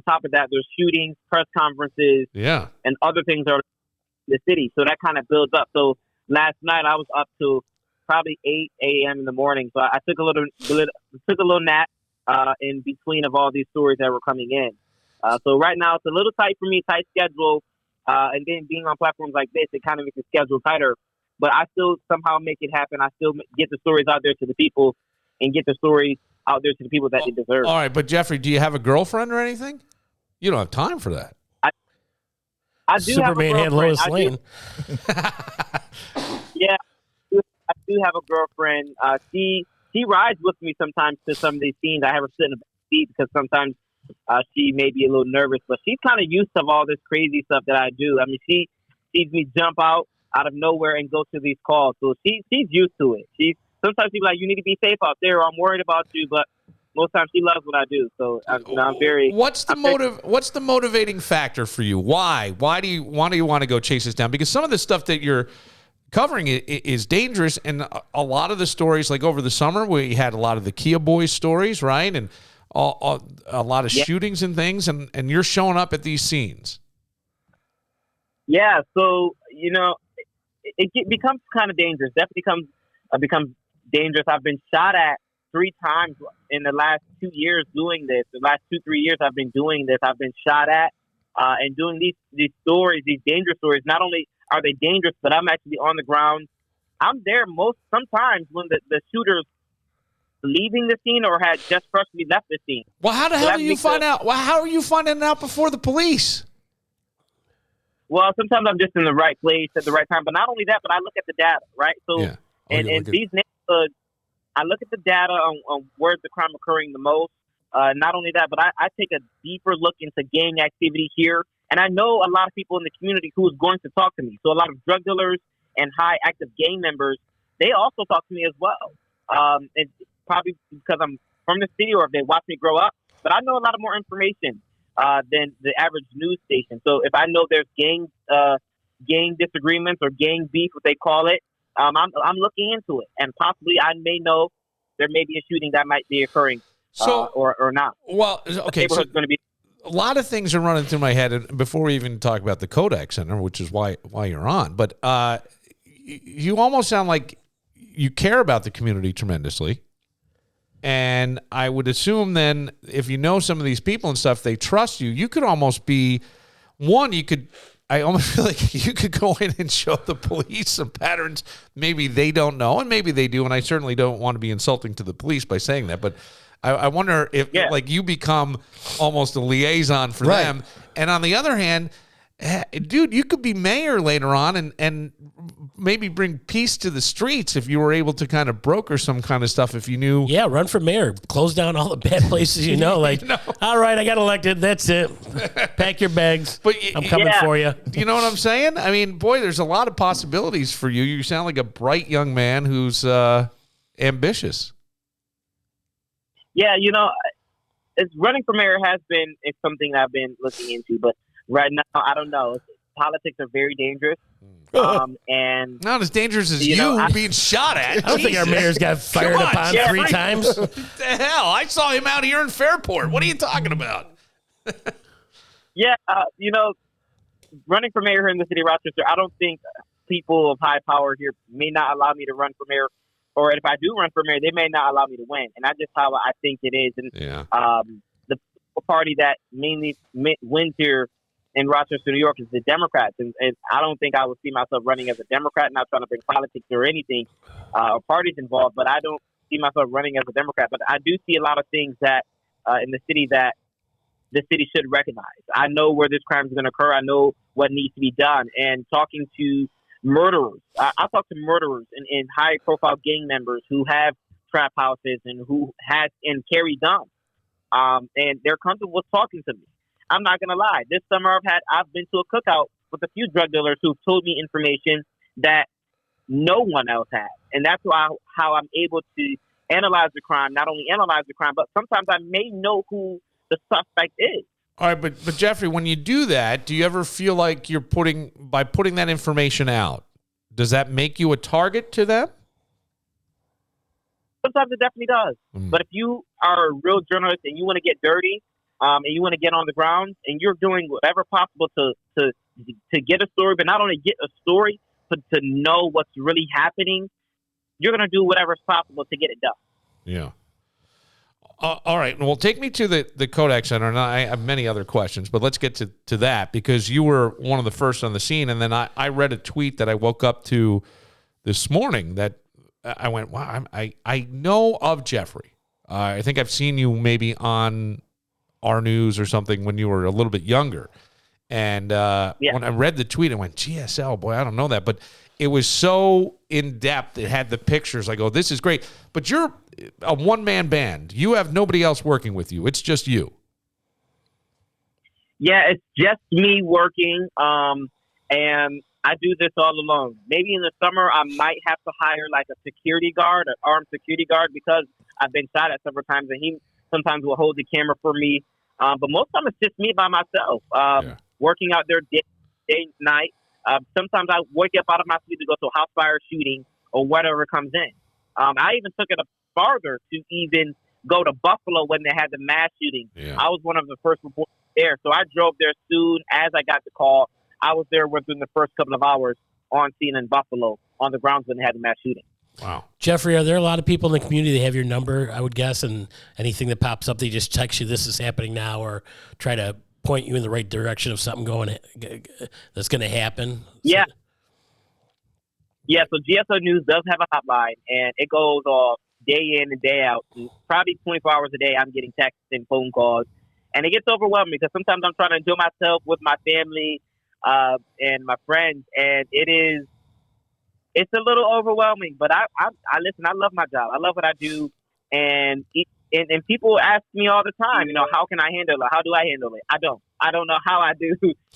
top of that, there's shootings, press conferences, and other things are in the city. So that kind of builds up. So last night I was up to probably 8 a.m. in the morning. So I took a little nap in between of all these stories that were coming in. So right now it's a little tight for me, tight schedule. And then being on platforms like this, it kind of makes the schedule tighter. But I still somehow make it happen. I still get the stories out there to the people and get the stories out there to the people that they deserve. All right, but Geoffery, do you have a girlfriend or anything? You don't have time for that. I do Superman have a had Lois girlfriend. Lane. Yeah, I do have a girlfriend. She rides with me sometimes to some of these scenes. I have her sit in the back seat because sometimes she may be a little nervous, but she's kind of used to all this crazy stuff that I do. I mean, she sees me jump out of nowhere and go to these calls, so she's used to it. Sometimes she's like, "You need to be safe out there," or "I'm worried about you," but most times she loves what I do. So I'm very. What's the motivating factor for you? Why do you want to go chase this down? Because some of the stuff that you're covering it is dangerous. And a lot of the stories, like over the summer, we had a lot of the Kia Boys stories, right? And a lot of shootings and things, and you're showing up at these scenes. Yeah, so, it becomes kind of dangerous. Definitely becomes dangerous. I've been shot at 3 times in the last 2 years doing this. The last 2-3 years I've been doing this. I've been shot at and doing these stories, these dangerous stories. Not only are they dangerous, but I'm actually on the ground. I'm there sometimes when the shooter's leaving the scene or had just freshly left the scene. Well, how the hell do you find out? Well, how are you finding out before the police? Well, sometimes I'm just in the right place at the right time. But not only that, but I look at the data, right? So, and these neighborhoods, I look at the data on where's the crime occurring the most. Not only that, but I take a deeper look into gang activity here. And I know a lot of people in the community who is going to talk to me. So a lot of drug dealers and high active gang members, they also talk to me as well. And probably because I'm from the city or if they watch me grow up. But I know a lot of more information than the average news station. So if I know there's gang disagreements or gang beef, what they call it, I'm looking into it. And possibly I may know there may be a shooting that might be occurring or not. Well, okay, so going to be a lot of things are running through my head, and before we even talk about the Kodak Center, which is why you're on. But you almost sound like you care about the community tremendously. And I would assume then if you know some of these people and stuff, they trust you. You could almost be I almost feel like you could go in and show the police some patterns maybe they don't know, and maybe they do. And I certainly don't want to be insulting to the police by saying that, but I wonder if like you become almost a liaison for them. And on the other hand, dude, you could be mayor later on and maybe bring peace to the streets if you were able to kind of broker some kind of stuff if you knew. Yeah, run for mayor. Close down all the bad places Like, all right, I got elected. That's it. Pack your bags. But I'm coming for you. You know what I'm saying? I mean, boy, there's a lot of possibilities for you. You sound like a bright young man who's ambitious. Yeah, running for mayor it's something I've been looking into, but right now, I don't know. Politics are very dangerous. And not as dangerous as you being shot at. I don't think our mayor's got fired upon 3 times. What the hell? I saw him out here in Fairport. What are you talking about? Running for mayor here in the city of Rochester, I don't think people of high power here may not allow me to run for mayor. Or if I do run for mayor, they may not allow me to win. And that's just how I think it is. And the party that mainly wins here in Rochester, New York is the Democrats. And I don't think I would see myself running as a Democrat, not trying to bring politics or anything or parties involved, but I don't see myself running as a Democrat. But I do see a lot of things that in the city that the city should recognize. I know where this crime is going to occur. I know what needs to be done. And talking to murderers, I talk to murderers and high-profile gang members who have trap houses and who carry guns. And they're comfortable with talking to me. I'm not gonna lie. This summer I've been to a cookout with a few drug dealers who've told me information that no one else has, and that's how I'm able to analyze the crime. Not only analyze the crime, but sometimes I may know who the suspect is. All right, but Geoffrey, when you do that, do you ever feel like by putting that information out, does that make you a target to them? Sometimes it definitely does. But if you are a real journalist and you want to get dirty, and you want to get on the ground, and you're doing whatever possible to get a story, but not only get a story, but to know what's really happening, you're going to do whatever's possible to get it done. Yeah. All right. Well, take me to the Kodak Center, and I have many other questions, but let's get to that because you were one of the first on the scene, and then I read a tweet that I woke up to this morning that I went, wow, I know of Geoffrey. I think I've seen you maybe on our news or something when you were a little bit younger. And when I read the tweet, I went, GSL, boy, I don't know that. But it was so in-depth. It had the pictures. I go, this is great. But you're a one-man band. You have nobody else working with you. It's just you. Yeah, it's just me working. And I do this all alone. Maybe in the summer, I might have to hire like a security guard, an armed security guard, because I've been shot at several times, and he sometimes will hold the camera for me. But most of the time, it's just me by myself, working out there day and night. Sometimes I wake up out of my sleep to go to a house fire shooting or whatever comes in. I even took it up farther to even go to Buffalo when they had the mass shooting. Yeah. I was one of the first reporters there. So I drove there soon as I got the call. I was there within the first couple of hours on scene in Buffalo on the grounds when they had the mass shooting. Wow. Jeffrey, are there a lot of people in the community that have your number, I would guess, and anything that pops up, they just text you, this is happening now, or try to point you in the right direction of something that's going to happen? Yeah. Yeah, so GSO News does have a hotline, and it goes off day in and day out. And probably 24 hours a day, I'm getting texts and phone calls. And it gets overwhelming because sometimes I'm trying to enjoy myself with my family and my friends, and it's a little overwhelming. But I listen, I love my job. I love what I do. And people ask me all the time, how can I handle it? How do I handle it? I don't know how I do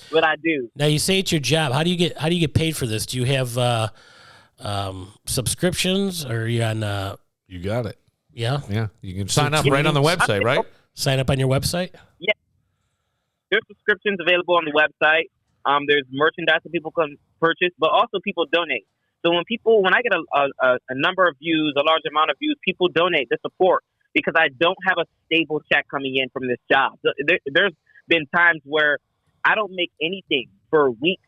what I do. Now you say it's your job. How do you get paid for this? Do you have subscriptions, or are you on? You got it. Yeah. Yeah. You can sign up right on the website, right? Sign up on your website. Yeah. There's subscriptions available on the website. There's merchandise that people can purchase, but also people donate. So when I get a number of views, a large amount of views, people donate to support because I don't have a stable check coming in from this job. There's been times where I don't make anything for weeks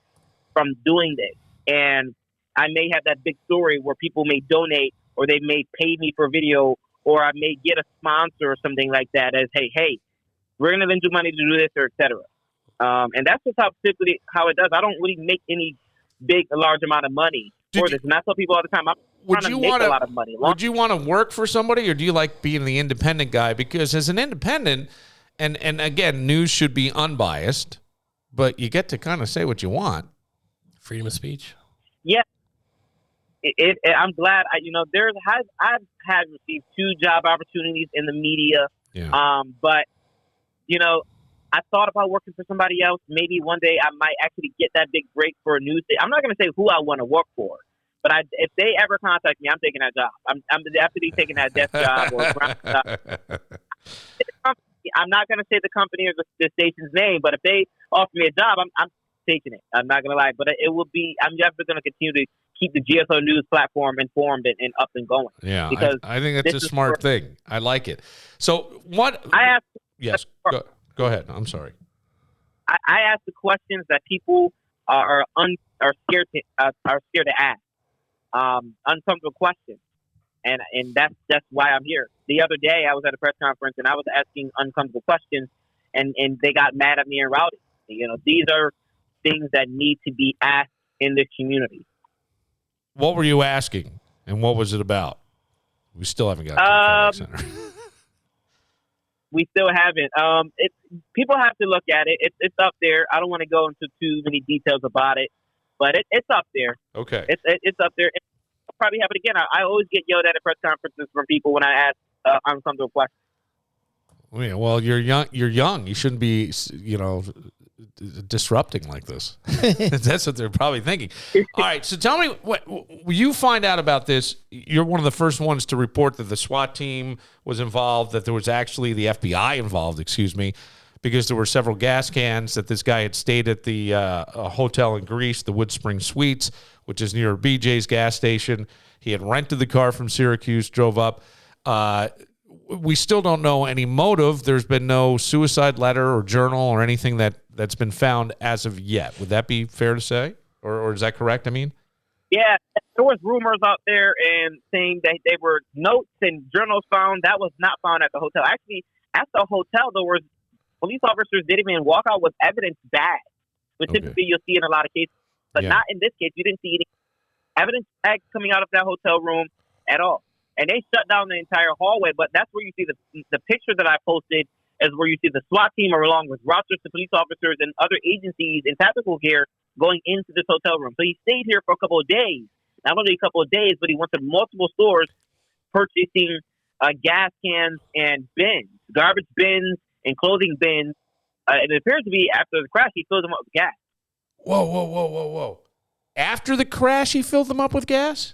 from doing this. And I may have that big story where people may donate or they may pay me for a video, or I may get a sponsor or something like that as, hey, we're going to lend you money to do this, or et cetera. And that's just how it does. I don't really make any a large amount of money for this. And I tell people all the time, I'm trying to make a lot of money. Would you want to work for somebody, or do you like being the independent guy? Because as an independent, and again, news should be unbiased, but you get to kind of say what you want. Freedom of speech. Yeah. I'm glad. I've had received 2 job opportunities in the media. Yeah. But I thought about working for somebody else. Maybe one day I might actually get that big break for a news station. I'm not going to say who I want to work for, but if they ever contact me, I'm taking that job. I'm definitely taking that desk job or ground job. I'm not going to say the company or the station's name, but if they offer me a job, I'm taking it. I'm not going to lie, but it will be. I'm definitely going to continue to keep the GSO News platform informed and up and going. Yeah, because I think that's a smart thing. I like it. So what? Yes. Go ahead. I'm sorry. I ask the questions that people are scared to ask. Uncomfortable questions, and that's why I'm here. The other day I was at a press conference and I was asking uncomfortable questions, and they got mad at me and rowdy. These are things that need to be asked in the community. What were you asking, and what was it about? We still haven't got to the Kodak Center. We still haven't. People have to look at it. It's up there. I don't want to go into too many details about it, but it's up there. Okay. It's up there. I'll probably have it again. I always get yelled at press conferences from people when I ask uncomfortable questions. Yeah, well, you're young. You shouldn't be, disrupting like this. That's what they're probably thinking. All right, so tell me, what you find out about this? You're one of the first ones to report that the SWAT team was involved, that there was actually the FBI involved, because there were several gas cans, that this guy had stayed at the hotel in Greece, the Wood Spring Suites, which is near BJ's gas station. He had rented the car from Syracuse, drove up. We still don't know any motive. There's been no suicide letter or journal or anything that's been found as of yet. Would that be fair to say? Or is that correct, I mean? Yeah, there was rumors out there and saying that there were notes and journals found. That was not found at the hotel. Actually, at the hotel, there was police officers didn't even walk out with evidence bags, which typically you'll see in a lot of cases. But not in this case. You didn't see any evidence bags coming out of that hotel room at all. And they shut down the entire hallway, but that's where you see the picture that I posted is where you see the SWAT team along with Rochester police officers and other agencies in tactical gear going into this hotel room. So he stayed here for a couple of days. Not only a couple of days, but he went to multiple stores purchasing gas cans and bins, garbage bins and clothing bins. It appears to be after the crash, he filled them up with gas. Whoa. After the crash, he filled them up with gas?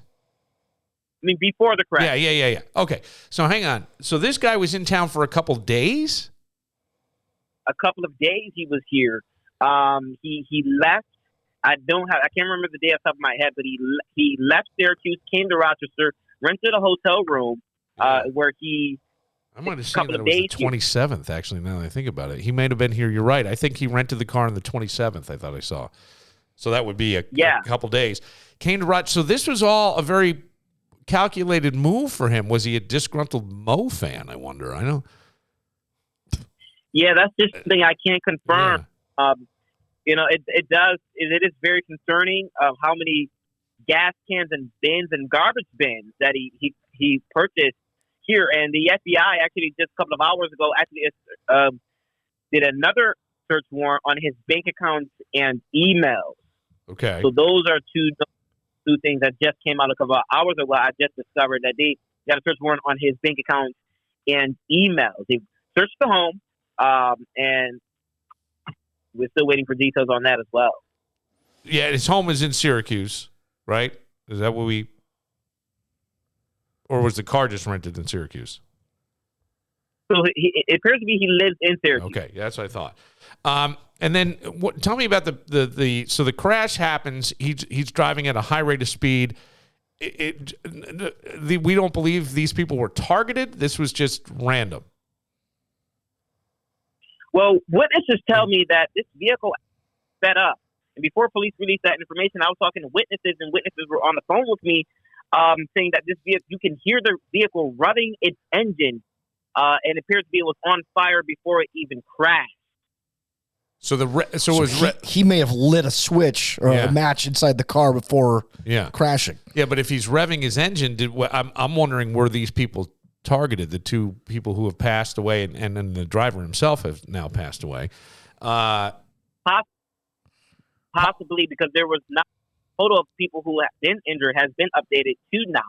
I mean, before the crash. Yeah. Okay, so hang on. So this guy was in town for a couple days? A couple of days he was here. He left I can't remember the day off the top of my head, but he left Syracuse, came to Rochester, rented a hotel room where he. I might have seen that it was the 27th, actually, now that I think about it. He may have been here. You're right. I think he rented the car on the 27th, I thought I saw. So that would be a couple days. Came to Rochester. So this was all a very calculated move for him. Was he a disgruntled Mo fan, I wonder? I know. Yeah, that's just something I can't confirm. Yeah. It is very concerning of how many gas cans and bins and garbage bins that he purchased here. And the FBI actually just a couple of hours ago did another search warrant on his bank accounts and emails. Okay. So those are two things that just came out a couple of hours ago. I just discovered that they got a search warrant on his bank accounts and emails. They searched the home, and we're still waiting for details on that as well. Yeah, his home is in Syracuse, right? Is that what we... Or was the car just rented in Syracuse? So it appears to be he lives in Syracuse. Okay, that's what I thought. And then tell me about so the crash happens. He's driving at a high rate of speed. We don't believe these people were targeted. This was just random. Well, witnesses tell me that this vehicle sped up. And before police released that information, I was talking to witnesses, and witnesses were on the phone with me saying that this vehicle, you can hear the vehicle running its engine, and it appears to be it was on fire before it even crashed. So he may have lit a switch or a match inside the car before crashing. Yeah, but if he's revving his engine, I'm wondering, were these people targeted? The two people who have passed away, and then the driver himself have now passed away. Possibly, because there was not a total of people who have been injured has been updated to 9.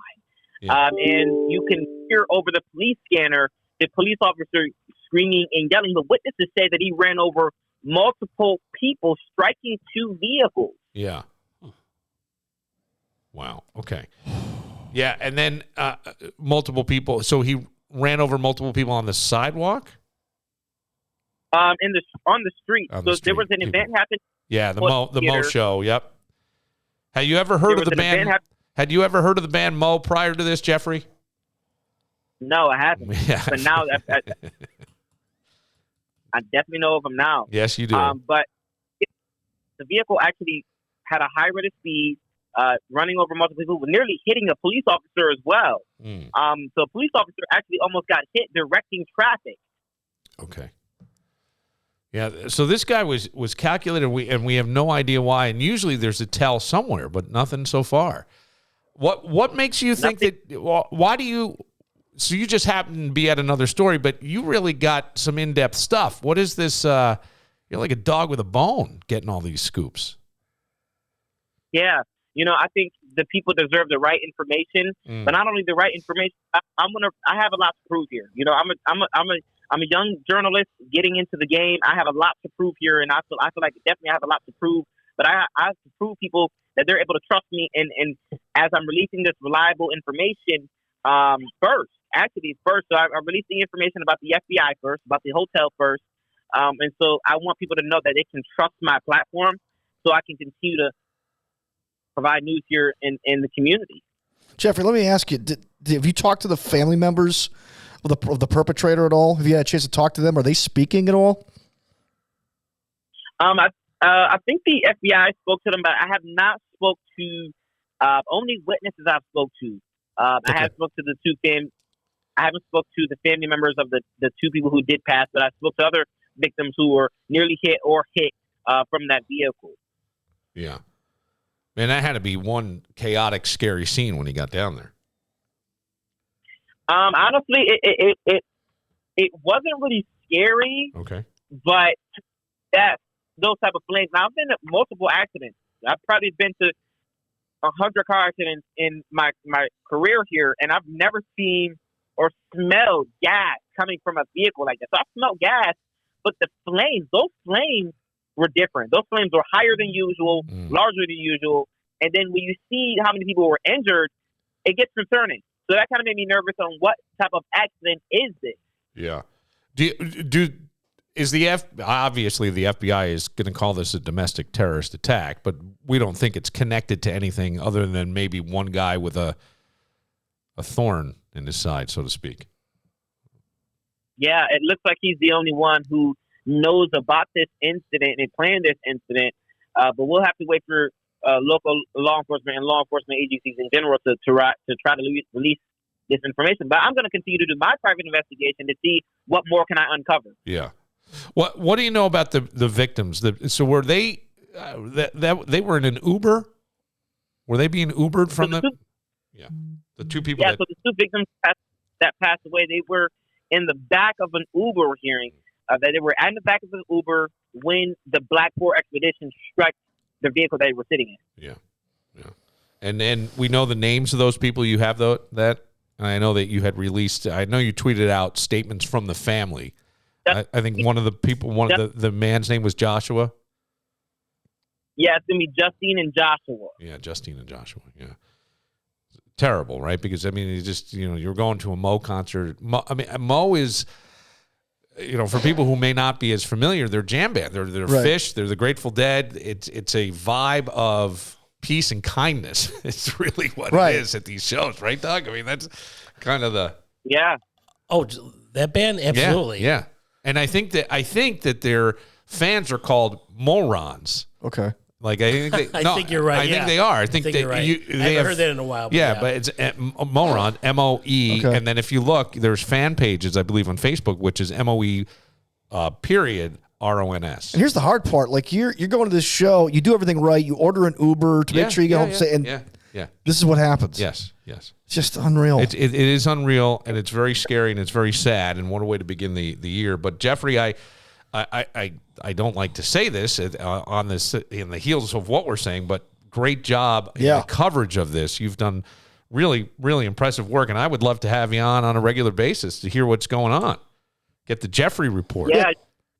Yeah. And you can hear over the police scanner the police officer screaming and yelling. The witnesses say that he ran over multiple people, striking 2 vehicles. Yeah. Wow. Okay. Yeah, and then multiple people. So he ran over multiple people on the sidewalk? On the street. There was an event happening. Yeah, the Mo show. Yep. Had you ever heard of the band? Had you ever heard of the band Mo prior to this, Geoffrey? No, I haven't. Yeah. But now I definitely know of them now. Yes, you do. But the vehicle actually had a high rate of speed, running over multiple people, nearly hitting a police officer as well. So a police officer actually almost got hit directing traffic. Okay. Yeah, so this guy was calculated, and we have no idea why. And usually there's a tell somewhere, but nothing so far. What makes you think that? Why do you? So you just happen to be at another story, but you really got some in-depth stuff. What is this? You're like a dog with a bone, getting all these scoops. Yeah, I think the people deserve the right information, but not only the right information. I have a lot to prove here. I'm a young journalist getting into the game. I have a lot to prove here, and I feel like definitely I have a lot to prove. But I have to prove people that they're able to trust me, and as I'm releasing this reliable information first. So I'm releasing information about the FBI first, about the hotel first, and so I want people to know that they can trust my platform, so I can continue to provide news here in the community. Geoffrey, let me ask you: have you talked to the family members of the perpetrator at all? Have you had a chance to talk to them? Are they speaking at all? I think the FBI spoke to them, but I have not spoke to only witnesses I've spoke to. I have spoke to the two I haven't spoke to the family members of the 2 people who did pass, but I spoke to other victims who were nearly hit from that vehicle. Yeah. Man, that had to be one chaotic, scary scene when he got down there. Honestly, it wasn't really scary. Okay. But those type of flames. Now, I've been in multiple accidents. I've probably been to 100 car accidents in my career here, and I've never seen or smelled gas coming from a vehicle like that. So I smelled gas, but those flames were different. Those flames were higher than usual, larger than usual. And then when you see how many people were injured, it gets concerning. So that kind of made me nervous on what type of accident is this? Yeah. obviously the FBI is going to call this a domestic terrorist attack, but we don't think it's connected to anything other than maybe one guy with a thorn in his side, so to speak. Yeah, it looks like he's the only one who knows about this incident and planned this incident. But we'll have to wait for local law enforcement and law enforcement agencies in general to try to release this information. But I'm going to continue to do my private investigation to see what more can I uncover. Yeah. What do you know about the victims? So were they they were in an Uber? Were they being Ubered from the two people? Yeah, so the two victims that passed away, they were in the back of an Uber. We're hearing that they were in the back of an Uber when the Black Poor expedition struck the vehicle they were sitting in. Yeah. And then we know the names of those people. You have that. And I know that you had released. I know you tweeted out statements from the family. I think one of the people, the man's name was Joshua. Yeah, it's going to be Justine and Joshua. Yeah, Justine and Joshua, yeah. Terrible, right? Because, I mean, you're going to a Mo concert. Mo is, for people who may not be as familiar, they're jam band. They're right. Fish. They're the Grateful Dead. It's a vibe of peace and kindness. It's really what it is at these shows, right, Doug? I mean, that's kind of the... Yeah. Oh, that band? Absolutely. Yeah. And I think that their fans are called morons. Okay. Like I think you're right. I think they are. I think you're right. I haven't heard that in a while. But it's moron, MOE, okay. And then if you look, there's fan pages, I believe, on Facebook, which is MOE period RONS. And here's the hard part: like you're going to this show, you do everything right, you order an Uber to make sure you get home, and this is what happens. Yes. It's just unreal. It is unreal, and it's very scary, and it's very sad, and what a way to begin the year. But Geoffrey, I don't like to say this on this in the heels of what we're saying, but great job in the coverage of this. You've done really, really impressive work, and I would love to have you on a regular basis to hear what's going on. Get the Geoffrey report. Yeah.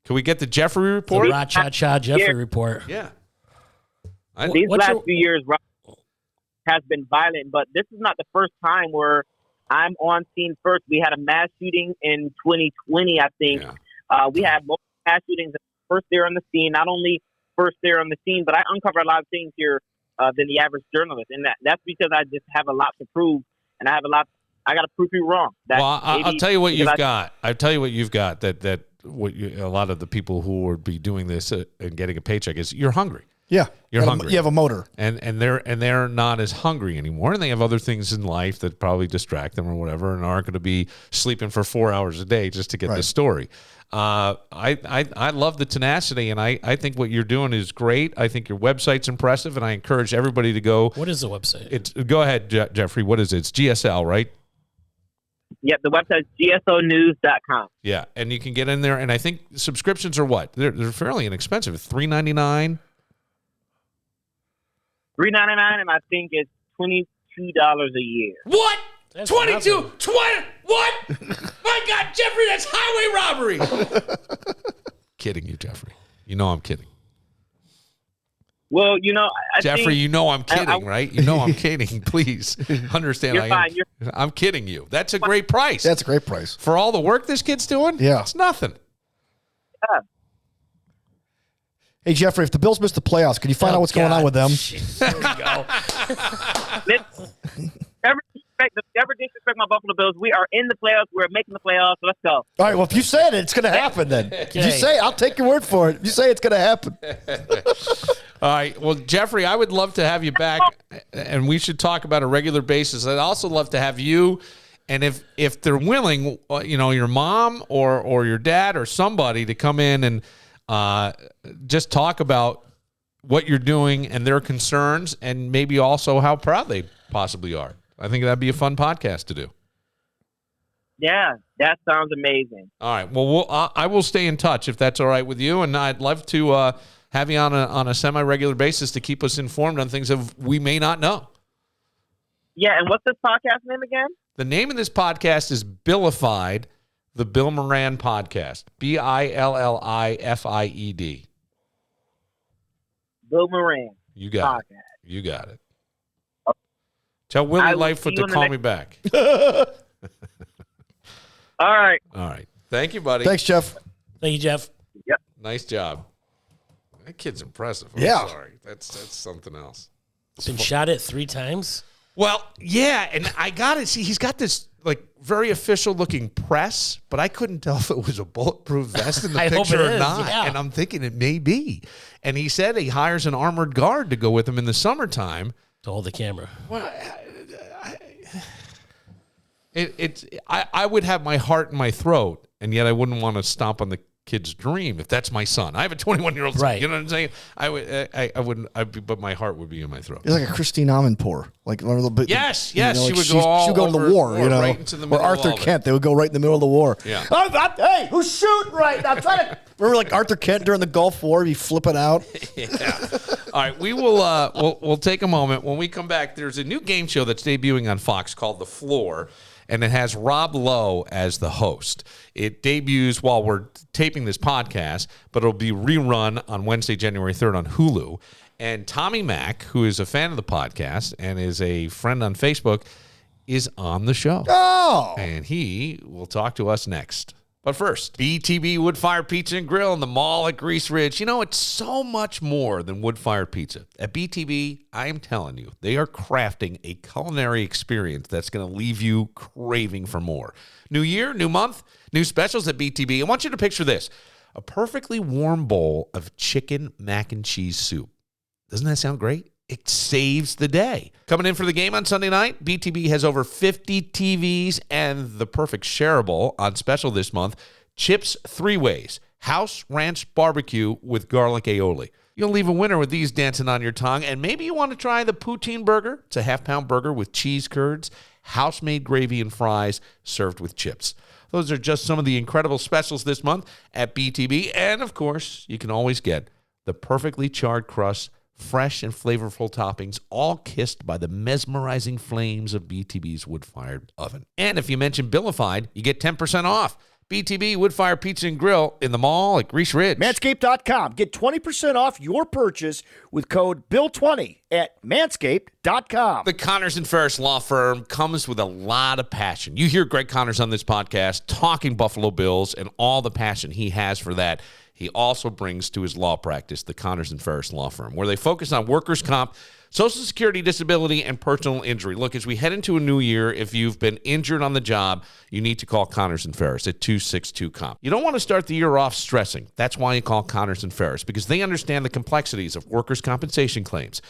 Can we get the Geoffrey report? The Ra-cha-cha Geoffrey report. Yeah. These last few years has been violent, but this is not the first time where I'm on scene first. We had a mass shooting in 2020, I think. Yeah. We had multiple mass shootings first there on the scene. Not only first there on the scene, but I uncover a lot of things here than the average journalist, and that's because I just have a lot to prove, and I got to prove you wrong. I'll tell you what you've got. I'll tell you what you've got. A lot of the people who would be doing this and getting a paycheck is you're hungry. Yeah, you're hungry. You have a motor, and they're not as hungry anymore, and they have other things in life that probably distract them or whatever, and aren't going to be sleeping for 4 hours a day just to get this story. I love the tenacity, and I think what you're doing is great. I think your website's impressive, and I encourage everybody to go. What is the website? Go ahead, Geoffrey. What is it? It's GSL, right? Yep, the website is gsonews.com. Yeah, and you can get in there, and I think subscriptions are what? They're fairly inexpensive. $3.99. $3.99, and I think it's $22 a year. What? That's 22, 20, what? My God, Geoffrey, that's highway robbery. Kidding you, Geoffrey. You know I'm kidding. Well, Geoffrey, you know I'm kidding, right? You know I'm kidding. Please understand. You're fine. I'm kidding you. That's a great price. That's a great price. For all the work this kid's doing? Yeah. It's nothing. Yeah. Hey, Geoffrey, if the Bills miss the playoffs, can you find out what's going on with them? There we go. Never disrespect my Buffalo Bills. We are in the playoffs. We're making the playoffs. So let's go. All right. Well, if you said it, it's going to happen then. If you say it, I'll take your word for it. If you say it's going to happen. All right. Well, Geoffrey, I would love to have you back, and we should talk about a regular basis. I'd also love to have you, and if they're willing, your mom or your dad or somebody to come in and just talk about what you're doing and their concerns, and maybe also how proud they possibly are. I think that'd be a fun podcast to do. Yeah, that sounds amazing. All right. Well, I will stay in touch if that's all right with you, and I'd love to have you on a semi-regular basis to keep us informed on things that we may not know. Yeah, and what's this podcast name again? The name of this podcast is Billified, the Bill Moran Podcast. Billified. Bill Moran. You got it. You got it. Tell Willie Lightfoot to call me back. All right. All right. Thank you, buddy. Thanks, Jeff. Thank you, Jeff. Nice job. That kid's impressive. I'm sorry. That's something else. Been shot at 3 times? Well, yeah, and I got to see, he's got this like very official looking press, but I couldn't tell if it was a bulletproof vest in the picture or not. Yeah. And I'm thinking it may be. And he said he hires an armored guard to go with him in the summertime to hold the camera. Well, I would have my heart in my throat, and yet I wouldn't want to stomp on the kid's dream if that's my son. I have a 21-year-old son. Right. You know what I'm saying? I wouldn't. But my heart would be in my throat. It's like a Christine Amanpour, like a little bit. Yes, you know, like she would go to the war. You know, right into the middle or Arthur of Kent, they would go right in the middle of the war. Yeah. Hey, who's shooting right now? I'm trying to. Remember, like Arthur Kent during the Gulf War, be flipping out. Yeah. All right, we will. We'll take a moment. When we come back, there's a new game show that's debuting on Fox called The Floor, and it has Rob Lowe as the host. It debuts while we're taping this podcast, but it'll be rerun on Wednesday, January 3rd on Hulu. And Tommy Mach, who is a fan of the podcast and is a friend on Facebook, is on the show. Oh! And he will talk to us next. But first, BTB Wood-Fired Pizza and Grill in the mall at Grease Ridge. You know, it's so much more than wood-fired pizza. At BTB, I am telling you, they are crafting a culinary experience that's going to leave you craving for more. New year, new month, new specials at BTB. I want you to picture this: a perfectly warm bowl of chicken mac and cheese soup. Doesn't that sound great? It saves the day. Coming in for the game on Sunday night, BTB has over 50 TVs and the perfect shareable on special this month, Chips 3 Ways, House Ranch Barbecue with garlic aioli. You'll leave a winner with these dancing on your tongue, and maybe you want to try the poutine burger. It's a half-pound burger with cheese curds, house-made gravy and fries served with chips. Those are just some of the incredible specials this month at BTB, and of course, you can always get the perfectly charred crust, fresh and flavorful toppings, all kissed by the mesmerizing flames of BTB's wood-fired oven. And if you mention Billified, you get 10% off. BTB Wood-Fired Pizza and Grill in the mall at Grease Ridge. Manscaped.com. Get 20% off your purchase with code BILL20 at manscaped.com. The Connors and Ferris Law Firm comes with a lot of passion. You hear Greg Connors on this podcast talking Buffalo Bills and all the passion he has for that. He also brings to his law practice the Connors and Ferris Law Firm, where they focus on workers' comp, Social Security, disability, and personal injury. Look, as we head into a new year, if you've been injured on the job, you need to call Connors and Ferris at 262-COMP. You don't want to start the year off stressing. That's why you call Connors and Ferris, because they understand the complexities of workers' compensation claims,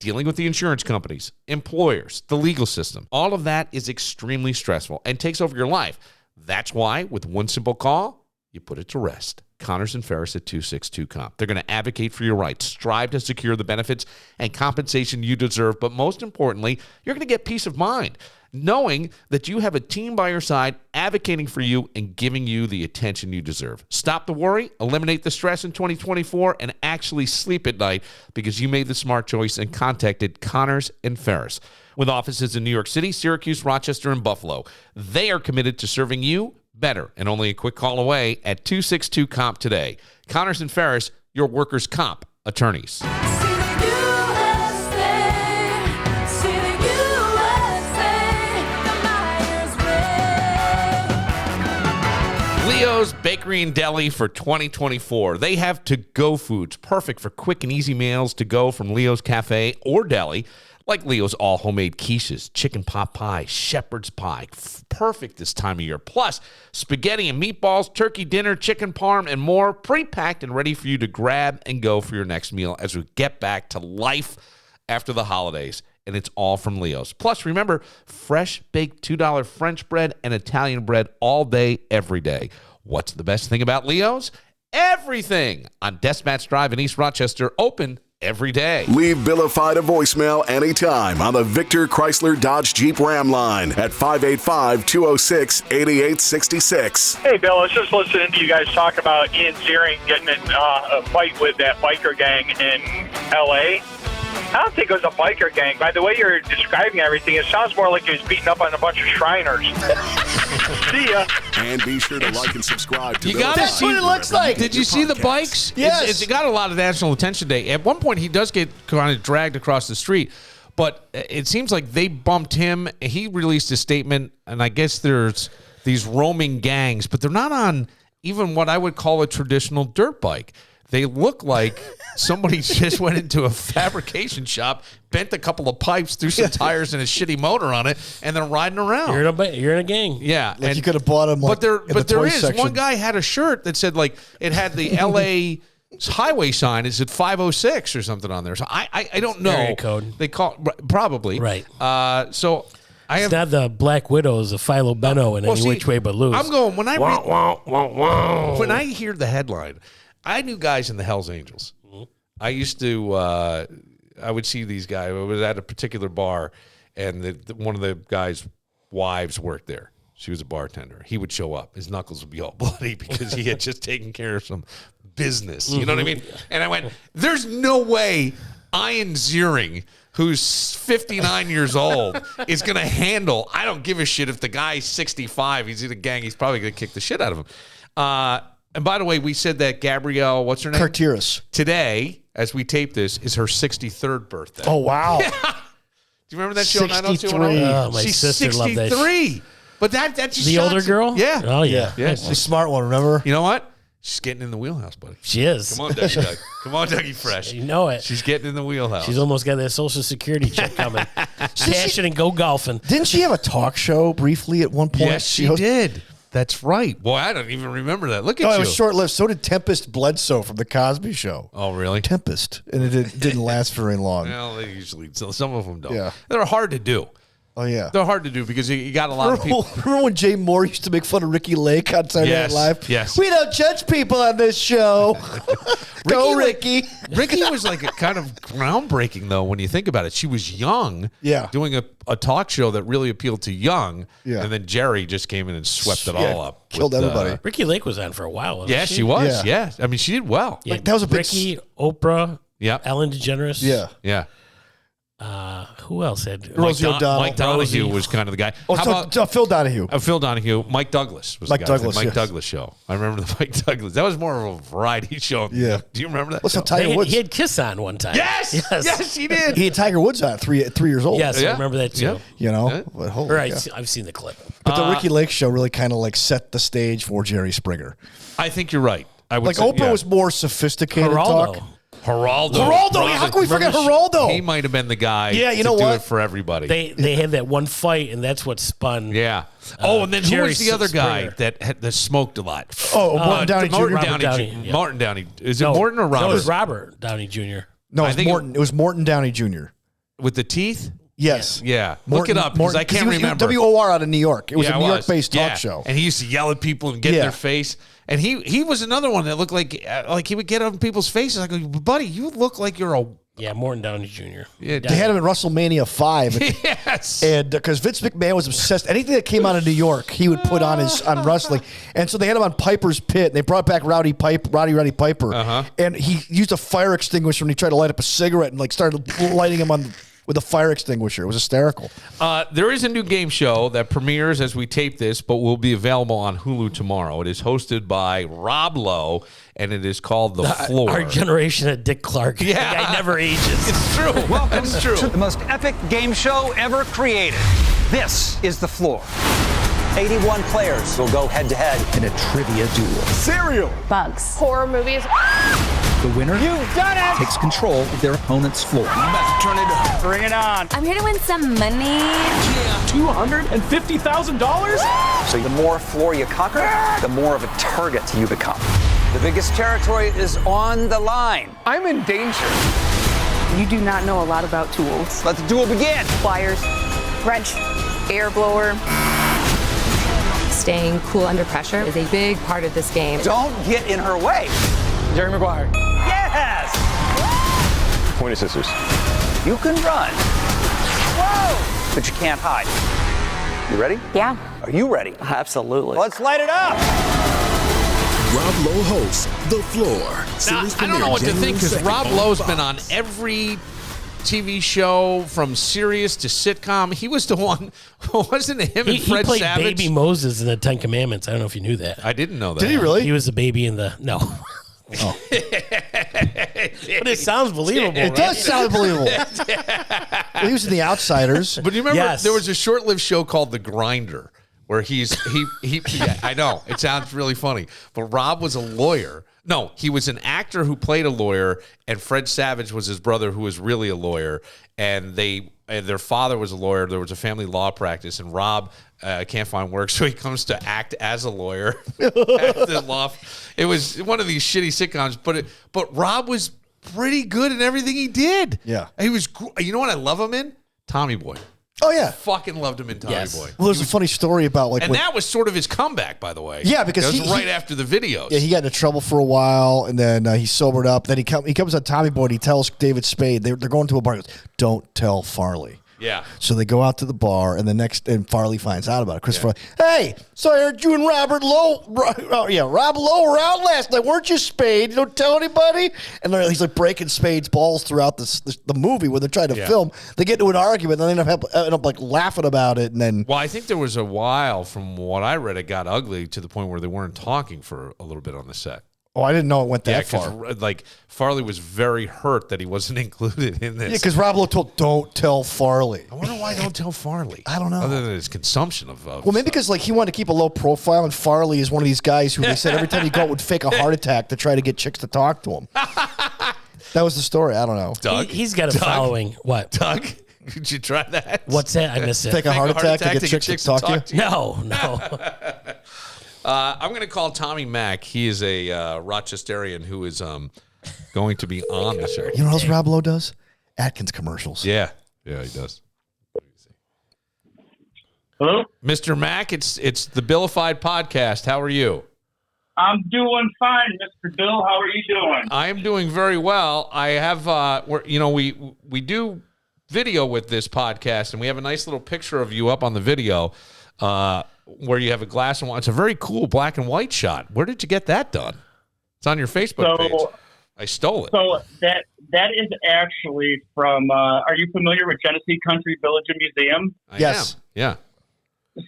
dealing with the insurance companies, employers, the legal system. All of that is extremely stressful and takes over your life. That's why, with one simple call, you put it to rest. Connors and Ferris at 262-COMP. They're going to advocate for your rights, strive to secure the benefits and compensation you deserve, but most importantly, you're going to get peace of mind, knowing that you have a team by your side advocating for you and giving you the attention you deserve. Stop the worry, eliminate the stress in 2024, and actually sleep at night because you made the smart choice and contacted Connors and Ferris. With offices in New York City, Syracuse, Rochester, and Buffalo, they are committed to serving you better and only a quick call away at 262-COMP today. Connors and Ferris, your workers' comp attorneys. Leo's Bakery and Deli for 2024. They have to-go foods, perfect for quick and easy meals to go from Leo's Cafe or Deli, like Leo's all-homemade quiches, chicken pot pie, shepherd's pie, perfect this time of year. Plus, spaghetti and meatballs, turkey dinner, chicken parm, and more, pre-packed and ready for you to grab and go for your next meal as we get back to life after the holidays. And it's all from Leo's. Plus, remember, fresh baked $2 French bread and Italian bread all day, every day. What's the best thing about Leo's? Everything on Desmatch Drive in East Rochester, open every day. Leave Billified a voicemail anytime on the Victor Chrysler Dodge Jeep Ram line at 585-206-8866. Hey, Bill, I was just listening to you guys talk about Ian Ziering getting in a fight with that biker gang in L.A. I don't think it was a biker gang. By the way you're describing everything, it sounds more like he was beating up on a bunch of Shriners. See ya. And be sure to like and subscribe to That's what it looks like. Did you see the bikes? Yes. It got a lot of national attention today. At one point, he does get kind of dragged across the street, but it seems like they bumped him. He released a statement, and I guess there's these roaming gangs, but they're not on even what I would call a traditional dirt bike. They look like somebody just went into a fabrication shop, bent a couple of pipes, threw some tires and a shitty motor on it, and they're riding around. You're in a gang. Yeah. Like you could have bought them. Like, but there is section. one guy had a shirt that said like it had the LA highway sign. Is it 506 or something on there? So I don't know. Area code. They call probably right. So. It's not the Black Widows of Philo Beno in any which way but loose. I'm going when I when I hear the headline, I knew guys in the Hells Angels. Mm-hmm. I used to I would see these guys. I was at a particular bar, and one of the guys' wives worked there. She was a bartender. He would show up. His knuckles would be all bloody because he had just taken care of some business. You know what I mean? And I went, "There's no way Ian Ziering, who's 59 years old, is going to handle. I don't give a shit if the guy's 65. He's in a gang. He's probably going to kick the shit out of him." And by the way, we said that Gabrielle, what's her name? Carteris. Today, as we tape this, is her 63rd birthday. Oh, wow. Do you remember that show? 63. My She's sister 63. loved that. But that just the older girl? Yeah. Oh, yeah. Yeah. She's a smart one, remember? You know what? She's getting in the wheelhouse, buddy. She is. Come on, Dougie Doug. Come on, Dougie Fresh. You know it. She's getting in the wheelhouse. She's almost got that Social Security check coming. Cash it and go golfing. Didn't she have a talk show briefly at one point? Yes, she did. That's right. Boy, I don't even remember that. Look at you. It was short-lived. So did Tempest Bledsoe from The Cosby Show. Oh, really? Tempest. And it didn't last very long. Well, they usually, some of them don't. Yeah. They're hard to do. Oh, yeah. They're hard to do because you got a lot of people. Remember when Jay Moore used to make fun of Ricky Lake on Saturday Night Live? Yes. We don't judge people on this show. Go, Ricky. Ricky was like a kind of groundbreaking, though, when you think about it. She was young, doing a talk show that really appealed to young, and then Jerry just came in and swept it all up. Killed everybody. Ricky Lake was on for a while, wasn't she? She was. Yeah. I mean, she did well. Yeah, that was a big Ricky, Oprah, Ellen DeGeneres. Yeah. Who else had Rosie O'Donnell? Mike Donahue was kind of the guy. Oh, Phil Donahue. Phil Donahue. Mike Douglas was Mike the guy. Douglas, Mike yes. Douglas show. I remember the Mike Douglas. That was more of a variety show. Yeah. Do you remember that? What's show? up, Tiger Woods? He had Kiss on one time. Yes, he did. He had Tiger Woods on at 3 years old. Yes, I remember that too. Yeah. You know? Yeah. But holy I've seen the clip. But the Ricky Lake show really kind of like set the stage for Jerry Springer. I think you're right. I would Like say, Oprah was more sophisticated talk. Geraldo. How can we forget Geraldo? He might have been the guy you to know do what? it for everybody. They had that one fight, and that's what spun. Yeah. And then who Jerry was the other guy Springer. that smoked a lot? Morton Downey Jr. Morton Downey. yeah. Martin Downey. Is it Morton or Robert? No, it was Robert Downey Jr. No, I it think was Morton. It was Morton Downey Jr. With the teeth? Yes. Yeah. Look it up because I can't remember. WOR out of New York. It was a New York-based talk Yeah. show. And he used to yell at people and get in their face. And he was another one that looked like he would get on people's faces. I go, buddy, you look like you're a... Yeah, Morton Downey Jr. Yeah, They had him at WrestleMania 5. Yes. And because Vince McMahon was obsessed, anything that came out of New York, he would put on wrestling. And so they had him on Piper's Pit. And they brought back Roddy Piper. And he used a fire extinguisher when he tried to light up a cigarette and like started lighting him on with a fire extinguisher. It was hysterical. There is a new game show that premieres as we tape this, but will be available on Hulu tomorrow. It is hosted by Rob Lowe, and it is called The Floor. Our generation of Dick Clark. Yeah. The guy never ages. It's true. Welcome It's true. to the most epic game show ever created. This is The Floor. 81 players will go head-to-head in a trivia duel. Cereal. Bugs. Horror movies. The winner You've done it. takes control of their opponent's floor. Turn it up. Bring it on. I'm here to win some money. $250,000? So the more floor you conquer, the more of a target you become. The biggest territory is on the line. I'm in danger. You do not know a lot about tools. Let the duel begin. Pliers, wrench, air blower. Staying cool under pressure is a big part of this game. Don't get in her way. Jerry Maguire. Yes! Pointed scissors. You can run. Whoa! But you can't hide. You ready? Yeah. Are you ready? Absolutely. Let's light it up. Rob Lowe hosts The Floor. Now, I don't know what to think because Rob Lowe's been on every TV show from Sirius to sitcom. He was the one, wasn't it him and Fred he played Savage? Baby Moses in the Ten Commandments. I don't know if you knew that. I didn't know that. Did he really? He was the baby in the... No. Oh. But it sounds believable, It does sound believable. He was in The Outsiders. But you remember Yes. there was a short-lived show called The Grinder where he yeah, I know it sounds really funny, but Rob was a lawyer. No, he was an actor who played a lawyer, and Fred Savage was his brother who was really a lawyer, and their father was a lawyer. There was a family law practice, and Rob can't find work, so he comes to act as a lawyer at the law. It was one of these shitty sitcoms, but Rob was pretty good in everything he did. Yeah. He was, you know what I love him in? Tommy Boy. Oh, yeah. Fucking loved him in Tommy Boy. Well, there's a funny story about and that was sort of his comeback, by the way. Yeah, because it was right after the videos. Yeah, he got into trouble for a while, and then he sobered up. Then he comes on Tommy Boy, and he tells David Spade, they're going to a bar. He goes, don't tell Farley. Yeah. So they go out to the bar, and Farley finds out about it. Chris Farley, hey, so I heard you and Rob Lowe were out last night. Weren't you, Spade? You don't tell anybody? And he's like breaking Spade's balls throughout the movie when they're trying to film. They get into an argument, and then they end up like laughing about it. And then, well, I think there was a while, from what I read, it got ugly to the point where they weren't talking for a little bit on the set. Oh, I didn't know it went that far. Like, Farley was very hurt that he wasn't included in this. Yeah, because Rob Lowe told, don't tell Farley. I wonder why don't tell Farley. I don't know. Other than his consumption of well, maybe because he wanted to keep a low profile, and Farley is one of these guys who they said every time he go out would fake a heart attack to try to get chicks to talk to him. That was the story. I don't know. Doug? He's got a following. What? Doug? Could you try that? What's that? I missed it. Fake a heart attack to get chicks to talk to you? No. I'm going to call Tommy Mach. He is a Rochesterian who is going to be on the show. You know what else Rob Lowe does? Atkins commercials. Yeah, he does. Hello? Mr. Mach, it's the Billified podcast. How are you? I'm doing fine, Mr. Bill. How are you doing? I am doing very well. I have, we do video with this podcast, and we have a nice little picture of you up on the video where you have a glass of wine. It's a very cool black and white shot. Where did you get that done? It's on your Facebook page. I stole it. So that is actually from, are you familiar with Genesee Country Village and Museum? Yes. Yeah.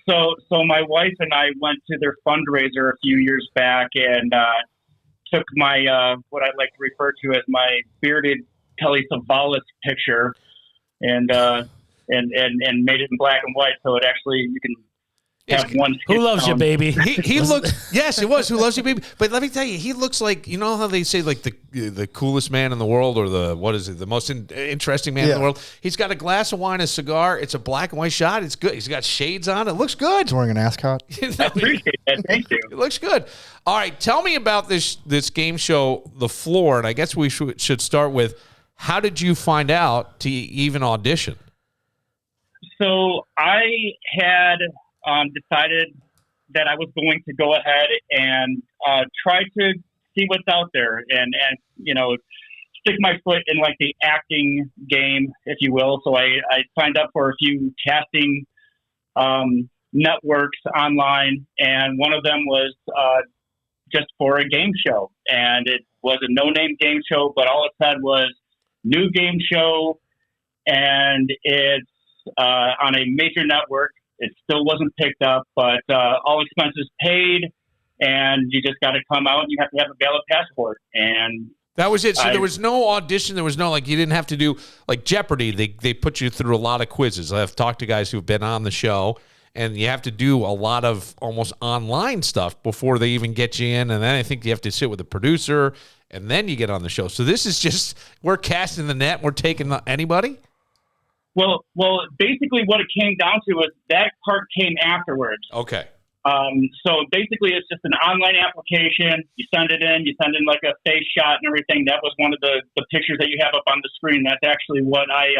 So my wife and I went to their fundraiser a few years back and took my what I like to refer to as my bearded Telly Savalas picture and made it in black and white, so it actually you can have one. Who loves you, baby? He looks. Yes, it was. Who loves you, baby? But let me tell you, he looks like, you know how they say like the coolest man in the world, or the most interesting man in the world. He's got a glass of wine, a cigar. It's a black and white shot. It's good. He's got shades on. It looks good. He's wearing an ascot. I appreciate that. Thank you. It looks good. All right, tell me about this game show, The Floor, and I guess we should start with, how did you find out to even audition? So I had decided that I was going to go ahead and try to see what's out there and stick my foot in like the acting game, if you will. So I signed up for a few casting networks online, and one of them was just for a game show. And it was a no-name game show, but all it said was new game show, and it's on a major network. It still wasn't picked up, but all expenses paid, and you just got to come out and you have to have a valid passport. And that was it. So there was no audition. There was no, like, you didn't have to do, like Jeopardy. They put you through a lot of quizzes. I've talked to guys who've been on the show, and you have to do a lot of almost online stuff before they even get you in. And then I think you have to sit with a producer, and then you get on the show. So this is just, we're casting the net. We're taking anybody. Well, basically what it came down to was that part came afterwards. Okay. So basically it's just an online application. You send it in, like a face shot and everything. That was one of the pictures that you have up on the screen. That's actually what I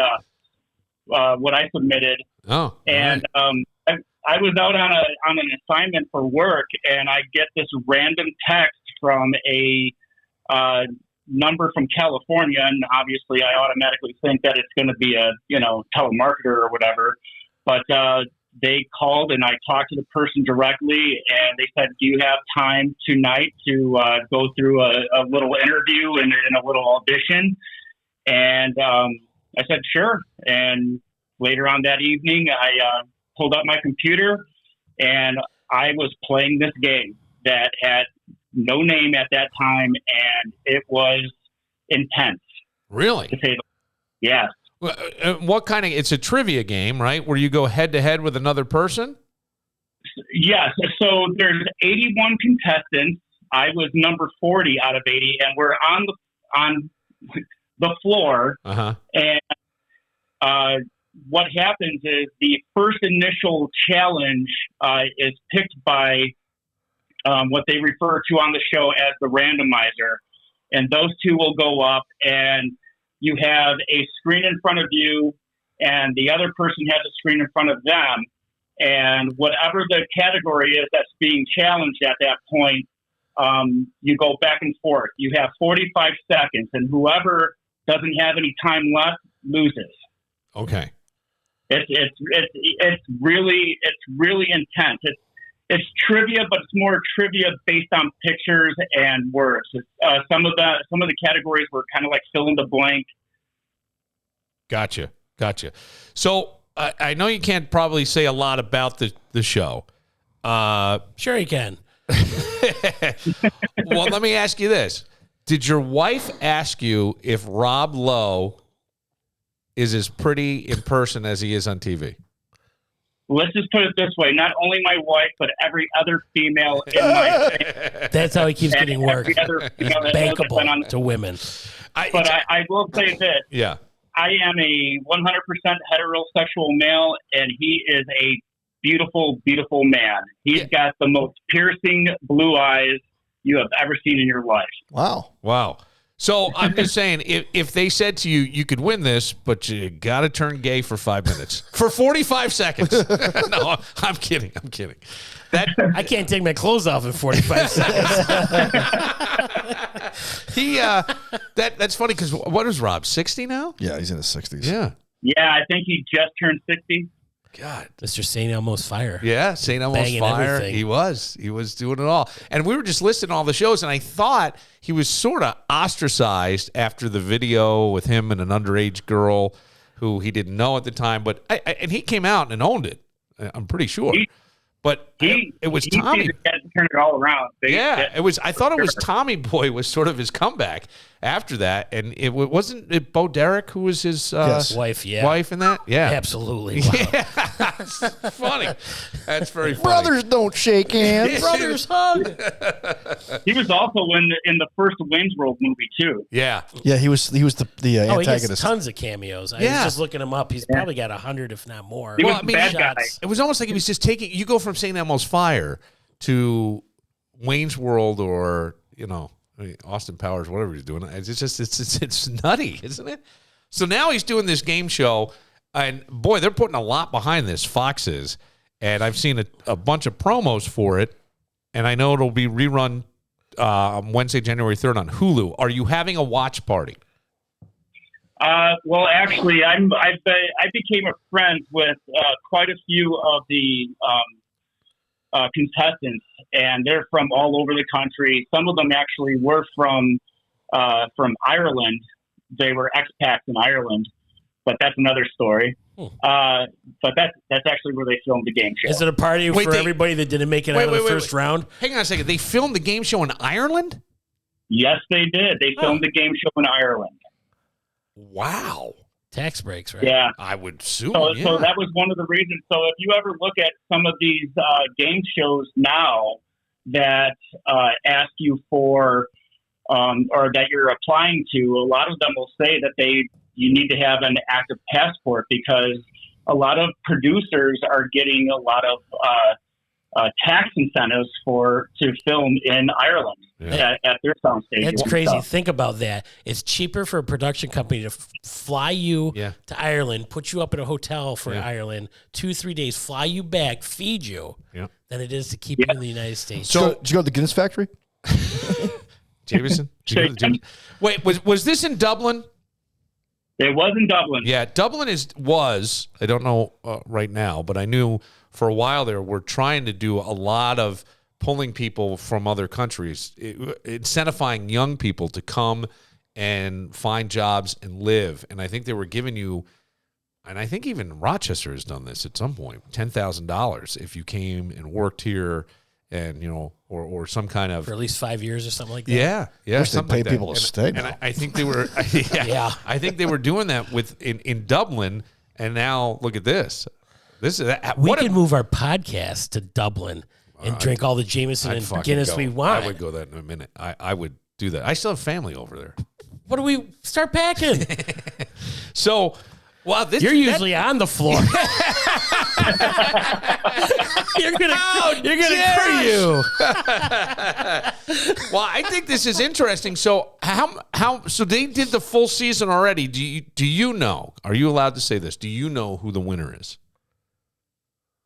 submitted. Oh. And I was out on an assignment for work, and I get this random text from a number from California, and obviously I automatically think that it's going to be a telemarketer or whatever. But they called, and I talked to the person directly, and they said, "Do you have time tonight to go through a little interview and a little audition?" And I said, "Sure." And later on that evening, I pulled up my computer, and I was playing this game that had no name at that time, and it was intense. Really? To say the least. Yeah. What kind of? It's a trivia game, right? Where you go head to head with another person. Yes. So there's 81 contestants. I was number 40 out of 80, and we're on the floor. Uh-huh. And what happens is the first initial challenge is picked by what they refer to on the show as the randomizer. And those two will go up, and you have a screen in front of you, and the other person has a screen in front of them. And whatever the category is that's being challenged at that point, you go back and forth. You have 45 seconds, and whoever doesn't have any time left loses. Okay. It's really intense. It's trivia, but it's more trivia based on pictures and words. Some of the categories were kind of like fill in the blank. Gotcha. So I know you can't probably say a lot about the show. Sure you can. Well, let me ask you this. Did your wife ask you if Rob Lowe is as pretty in person as he is on TV? Let's just put it this way. Not only my wife, but every other female in my family. That's how he keeps getting work. Every other female that knows I've been on- Bankable to women. I will say this. Yeah. I am a 100% heterosexual male, and he is a beautiful, beautiful man. He's got the most piercing blue eyes you have ever seen in your life. Wow. So I'm just saying, if they said to you, you could win this, but you got to turn gay for 5 minutes. For 45 seconds. No, I'm kidding. I can't take my clothes off in 45 seconds. That's funny because what is Rob, 60 now? Yeah, he's in his 60s. Yeah. Yeah, I think he just turned 60. God. Mr. St. Elmo's Fire. Yeah, St. Elmo's Banging Fire. everything. He was doing it all. And we were just listing all the shows, and I thought he was sort of ostracized after the video with him and an underage girl who he didn't know at the time. But and he came out and owned it, I'm pretty sure. But it was Tommy. He turned it all around. It was. I thought it was Tommy Boy was sort of his comeback after that, and it wasn't it Bo Derek who was his wife. Yeah, wife in that. Yeah, absolutely. Wow. Yeah, that's funny. That's very funny. Brothers don't shake hands. Brothers hug. He was also in the first Wayne's World movie too. Yeah, he was the He antagonist. gets tons of cameos. I was just looking him up. He's probably got 100, if not more. He was the bad guy. It was almost like he was just taking. You go from St. Elmo's Fire to Wayne's World, or Austin Powers, whatever he's doing. It's nutty, isn't it? So now he's doing this game show, and boy, they're putting a lot behind this. Fox is, and I've seen a bunch of promos for it, and I know it'll be rerun Wednesday, January 3rd on Hulu. Are you having a watch party? Well, actually, I became a friend with quite a few of the contestants, and they're from all over the country. Some of them actually were from Ireland. They were expats in Ireland, but that's another story. But that's actually where they filmed the game show. Is it a party for everybody that didn't make it out of the first round? Hang on a second. They filmed the game show in Ireland? Yes, they did. They filmed the game show in Ireland. Wow. Tax breaks, right? Yeah. I would assume. So that was one of the reasons. So if you ever look at some of these game shows now that ask you for or that you're applying to, a lot of them will say that you need to have an active passport, because a lot of producers are getting a lot of tax incentives to film in Ireland at their soundstage. That's crazy. Think about that. It's cheaper for a production company to fly you to Ireland, put you up at a hotel for Ireland, 2-3 days, fly you back, feed you, than it is to keep you in the United States. So, did you go to the Guinness factory? Jameson? Wait, was this in Dublin? It was in Dublin. Yeah, Dublin was, I don't know right now, but I knew for a while there we're trying to do a lot of pulling people from other countries, incentivizing young people to come and find jobs and live. And I think they were giving you, and I think even Rochester has done this at some point, $10,000 if you came and worked here, and or some kind of, for at least 5 years or something like that. Yeah. Wish they pay people to stay. And I think they were, I think they were doing that in Dublin, and now look at this. This is we could move our podcast to Dublin and drink all the Jameson and Guinness we want. I would go that in a minute. I would do that. I still have family over there. What do we start packing? So, well, you're usually on the floor. You're gonna crash. Well, I think this is interesting. So so they did the full season already. Do you know? Are you allowed to say this? Do you know who the winner is?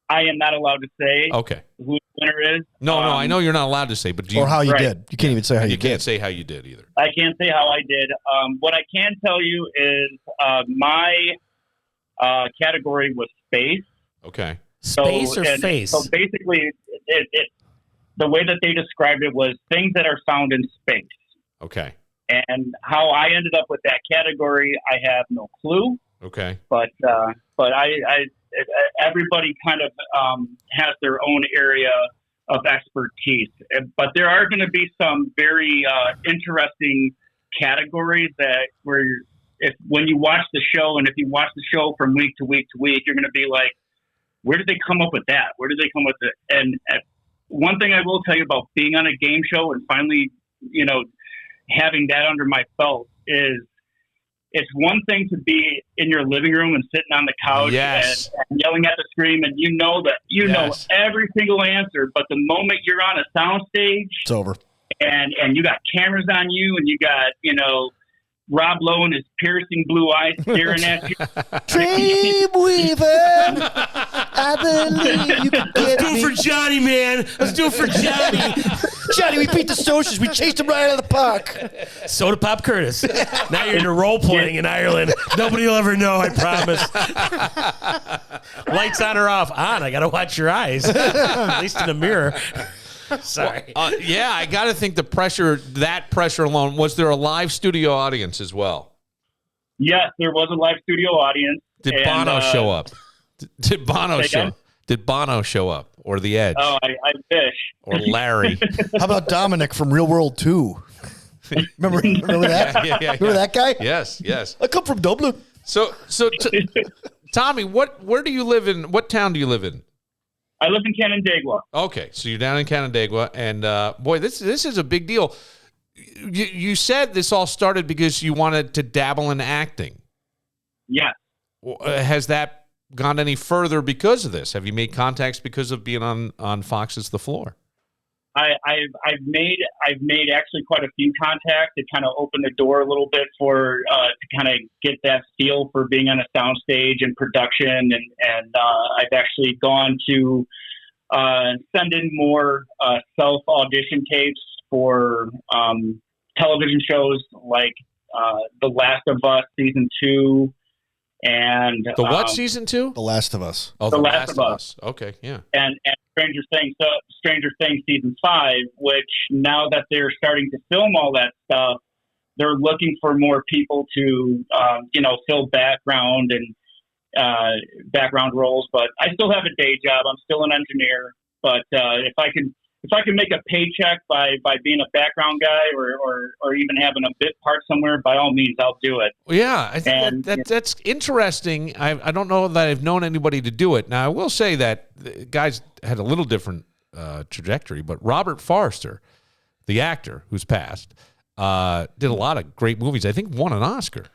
I am not allowed to say who the winner is. No, I know you're not allowed to say, but do you? Or how you did. You can't even say how you did. You can't say how you did either. I can't say how I did. What I can tell you is my category was space. Okay. Space or face? So basically, the way that they described it was things that are found in space. Okay. And how I ended up with that category, I have no clue. Okay. But everybody kind of has their own area of expertise. But there are going to be some very interesting categories that when you watch the show, and if you watch the show from week to week to week, you're going to be like, where did they come up with that? Where did they come up with it? And one thing I will tell you about being on a game show and finally, having that under my belt is it's one thing to be in your living room and sitting on the couch and yelling at the screen, and you know every single answer. But the moment you're on a soundstage, it's over. And you got cameras on you, and you got Rob Lowe and his piercing blue eyes staring at you. Dreamweaver, I believe you can get Let's do it for Johnny, man. Let's do it for Johnny. Johnny, we beat the Socials. We chased him right out of the park. Soda Pop Curtis. Now you're in a role playing in Ireland. Nobody will ever know, I promise. Lights on or off? On. I got to watch your eyes. At least in the mirror. Sorry. Well, I got to think that pressure alone. Was there a live studio audience as well? Yes, there was a live studio audience. Did Bono show up? Did Bono show up? Or The Edge? Oh, I wish. Or Larry? How about Dominic from Real World 2? Remember that? Yeah. Remember that guy? Yes. I come from Dublin. So Tommy, where do you live in? What town do you live in? I live in Canandaiguia. Okay, so you're down in Canandaigua, and boy, this is a big deal. You said this all started because you wanted to dabble in acting. Yes. Has that gone any further because of this? Have you made contacts because of being on Fox's The Floor? I've made actually quite a few contacts. It kind of opened the door a little bit for to kind of get that feel for being on a soundstage and production, and I've actually gone to send in more self audition tapes for television shows like The Last of Us season 2. And the what season 2? The Last of Us. Oh, The Last of Us. Okay, yeah. And Stranger Things season 5, which now that they're starting to film all that stuff, they're looking for more people to fill background roles. But I still have a day job. I'm still an engineer. But if I can make a paycheck by being a background guy or even having a bit part somewhere, by all means, I'll do it. Yeah, I think that's interesting. I don't know that I've known anybody to do it. Now, I will say that the guys had a little different trajectory, but Robert Forster, the actor who's passed, did a lot of great movies. I think won an Oscar.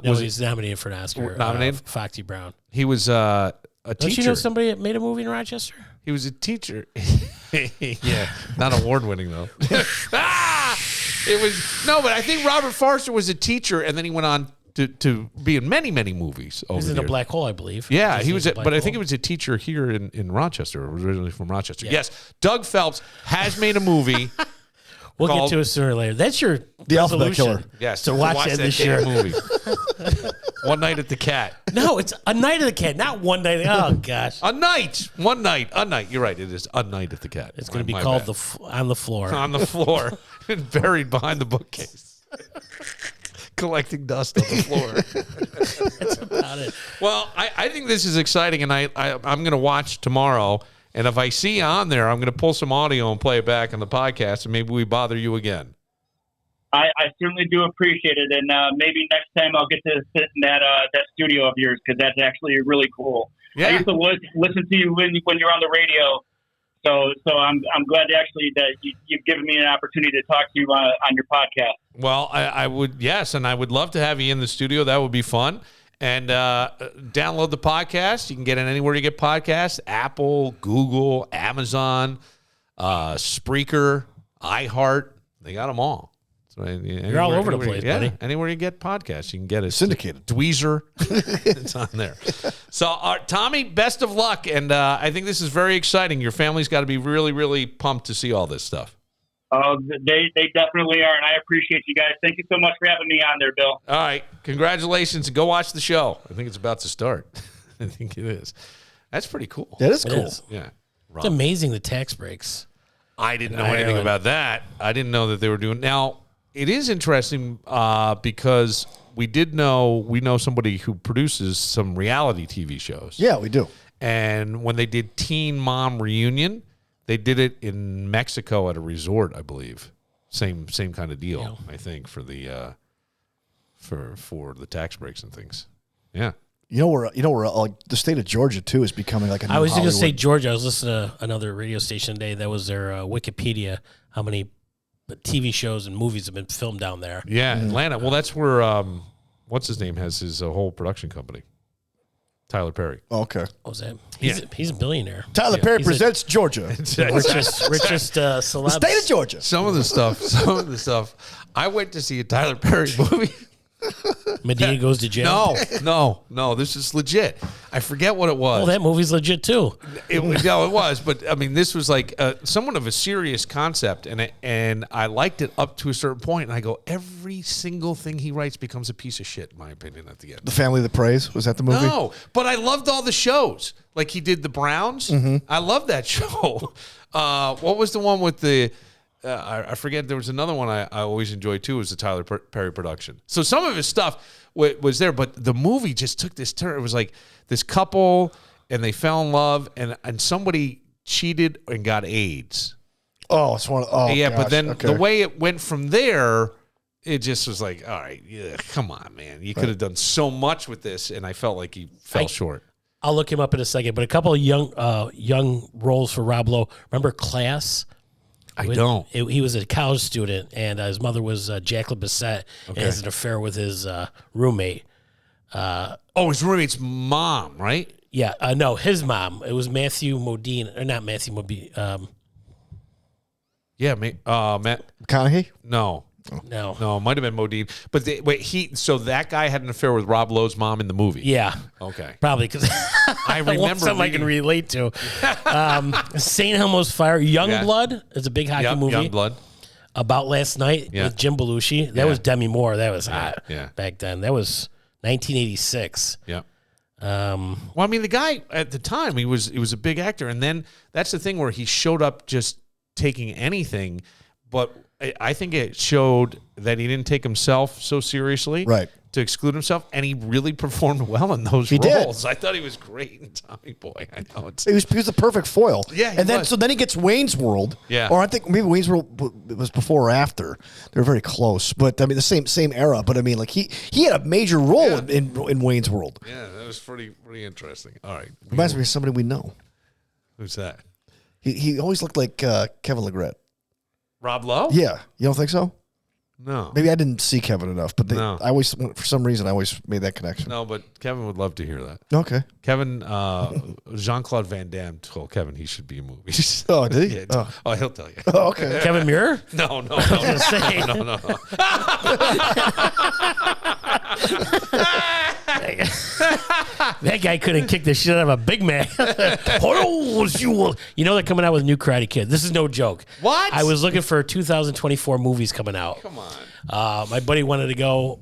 He's nominated for an Oscar. Nominated? Foxy Brown. He was a teacher. Don't you know somebody that made a movie in Rochester? He was a teacher. Yeah, not award-winning, though. But I think Robert Forster was a teacher, and then he went on to be in many, many movies. He was in A Black Hole, I believe. Yeah, he was. But I think he was a teacher here in Rochester. Originally from Rochester. Yeah. Yes, Doug Phelps has made a movie. We'll get to it sooner or later. That's your The Alphabet Killer. Yes, to watch that this year. Movie. One Night at the Cat. No, it's A Night at the Cat, not One Night. Oh gosh, a night. You're right. It is A Night at the Cat. It's going to be called On the Floor. On the floor, and buried behind the bookcase, collecting dust on the floor. That's about it. Well, I think this is exciting, and I'm going to watch tomorrow. And if I see you on there, I'm going to pull some audio and play it back on the podcast, and maybe we bother you again. I certainly do appreciate it, and maybe next time I'll get to sit in that studio of yours, because that's actually really cool. I used to listen to you when you're on the radio. So I'm glad actually that you've given me an opportunity to talk to you on your podcast. Well, I would, yes, and I would love to have you in the studio. That would be fun. And download the podcast. You can get it anywhere you get podcasts: Apple, Google, Amazon, Spreaker, iHeart. They got them all. So you're all over the place, buddy. Anywhere you get podcasts, you can get it. Syndicated. Dweezer. It's on there. So, Tommy, best of luck. And I think this is very exciting. Your family's got to be really, really pumped to see all this stuff. Oh, they definitely are, and I appreciate you guys. Thank you so much for having me on there, Bill. All right. Congratulations. Go watch the show. I think it's about to start. I think it is. That's pretty cool. That is cool. Yeah. It's amazing, the tax breaks. I didn't know anything about that. I didn't know that they were doing. Now, it is interesting because we know somebody who produces some reality TV shows. Yeah, we do. And when they did Teen Mom Reunion, they did it in Mexico at a resort, I believe. Same kind of deal, I think, for the for the tax breaks and things. Yeah. You know where the state of Georgia too is becoming like a new I was going to Hollywood. say Georgia. I was listening to another radio station today. That was their Wikipedia. How many TV shows and movies have been filmed down there? Yeah, Atlanta. Well, that's where what's his name has his whole production company. Tyler Perry. Oh, okay. What was that? He's a billionaire. Tyler Perry presents Georgia. richest celebs. The state of Georgia. Some of the stuff. I went to see a Tyler Perry movie. Medea goes to jail. No. This is legit. I forget what it was. Well, that movie's legit too. It was. But I mean, this was like somewhat of a serious concept, and I liked it up to a certain point. And I go, every single thing he writes becomes a piece of shit, in my opinion, at the end. The Family that Prays, was that the movie? No, but I loved all the shows. Like he did the Browns. I love that show. What was the one with the? I forget. There was another one I always enjoyed too. Was the Tyler Perry production. So some of his stuff was there, but the movie just took this turn. It was like this couple, and they fell in love, and somebody cheated and got AIDS. Oh, it's one. Oh, yeah. gosh. But then Okay. the way it went from there, it just was like, all right, yeah, come on, man. You could have done so much with this, and I felt like he fell short. I'll look him up in a second. But a couple of young roles for Rob Lowe. Remember Class? I don't. He was a college student, and his mother was Jacqueline Bissett, and has an affair with his roommate. His roommate's mom, right? Yeah, no, his mom. It was Matthew Modine, or not Matthew Modine. Matt McConaughey? No. No, it might have been Modine. But so that guy had an affair with Rob Lowe's mom in the movie. Yeah. Okay. Probably because I remember something I can relate to. St. Elmo's Fire, Youngblood is a big hockey movie. Youngblood. About Last Night with Jim Belushi. That was Demi Moore. That was hot back then. That was 1986. Yeah. Well, I mean, the guy at the time, he was a big actor, and then that's the thing where he showed up just taking anything, but I think it showed that he didn't take himself so seriously, right, to exclude himself, and he really performed well in those roles. I thought he was great in Tommy Boy. I know he was the perfect foil. Yeah, and then he gets Wayne's World. Yeah, or I think maybe Wayne's World was before or after. They were very close, but I mean the same era. But I mean, like he had a major role in Wayne's World. Yeah, that was pretty interesting. All right, reminds me of somebody we know. Who's that? He always looked like Kevin Legret. Rob Lowe? Yeah, you don't think so? No. Maybe I didn't see Kevin enough, but No. I always, for some reason, I always made that connection. No, but Kevin would love to hear that. Okay. Kevin, Jean-Claude Van Damme told Kevin he should be in movies. Oh, did he? Yeah, he'll tell you. Oh, okay. Kevin Muir? No. I was gonna say. No. That guy couldn't kick the shit out of a Big Mac. You know they're coming out with a new Karate Kid. This is no joke. What? I was looking for 2024 movies coming out. Come on. My buddy wanted to go.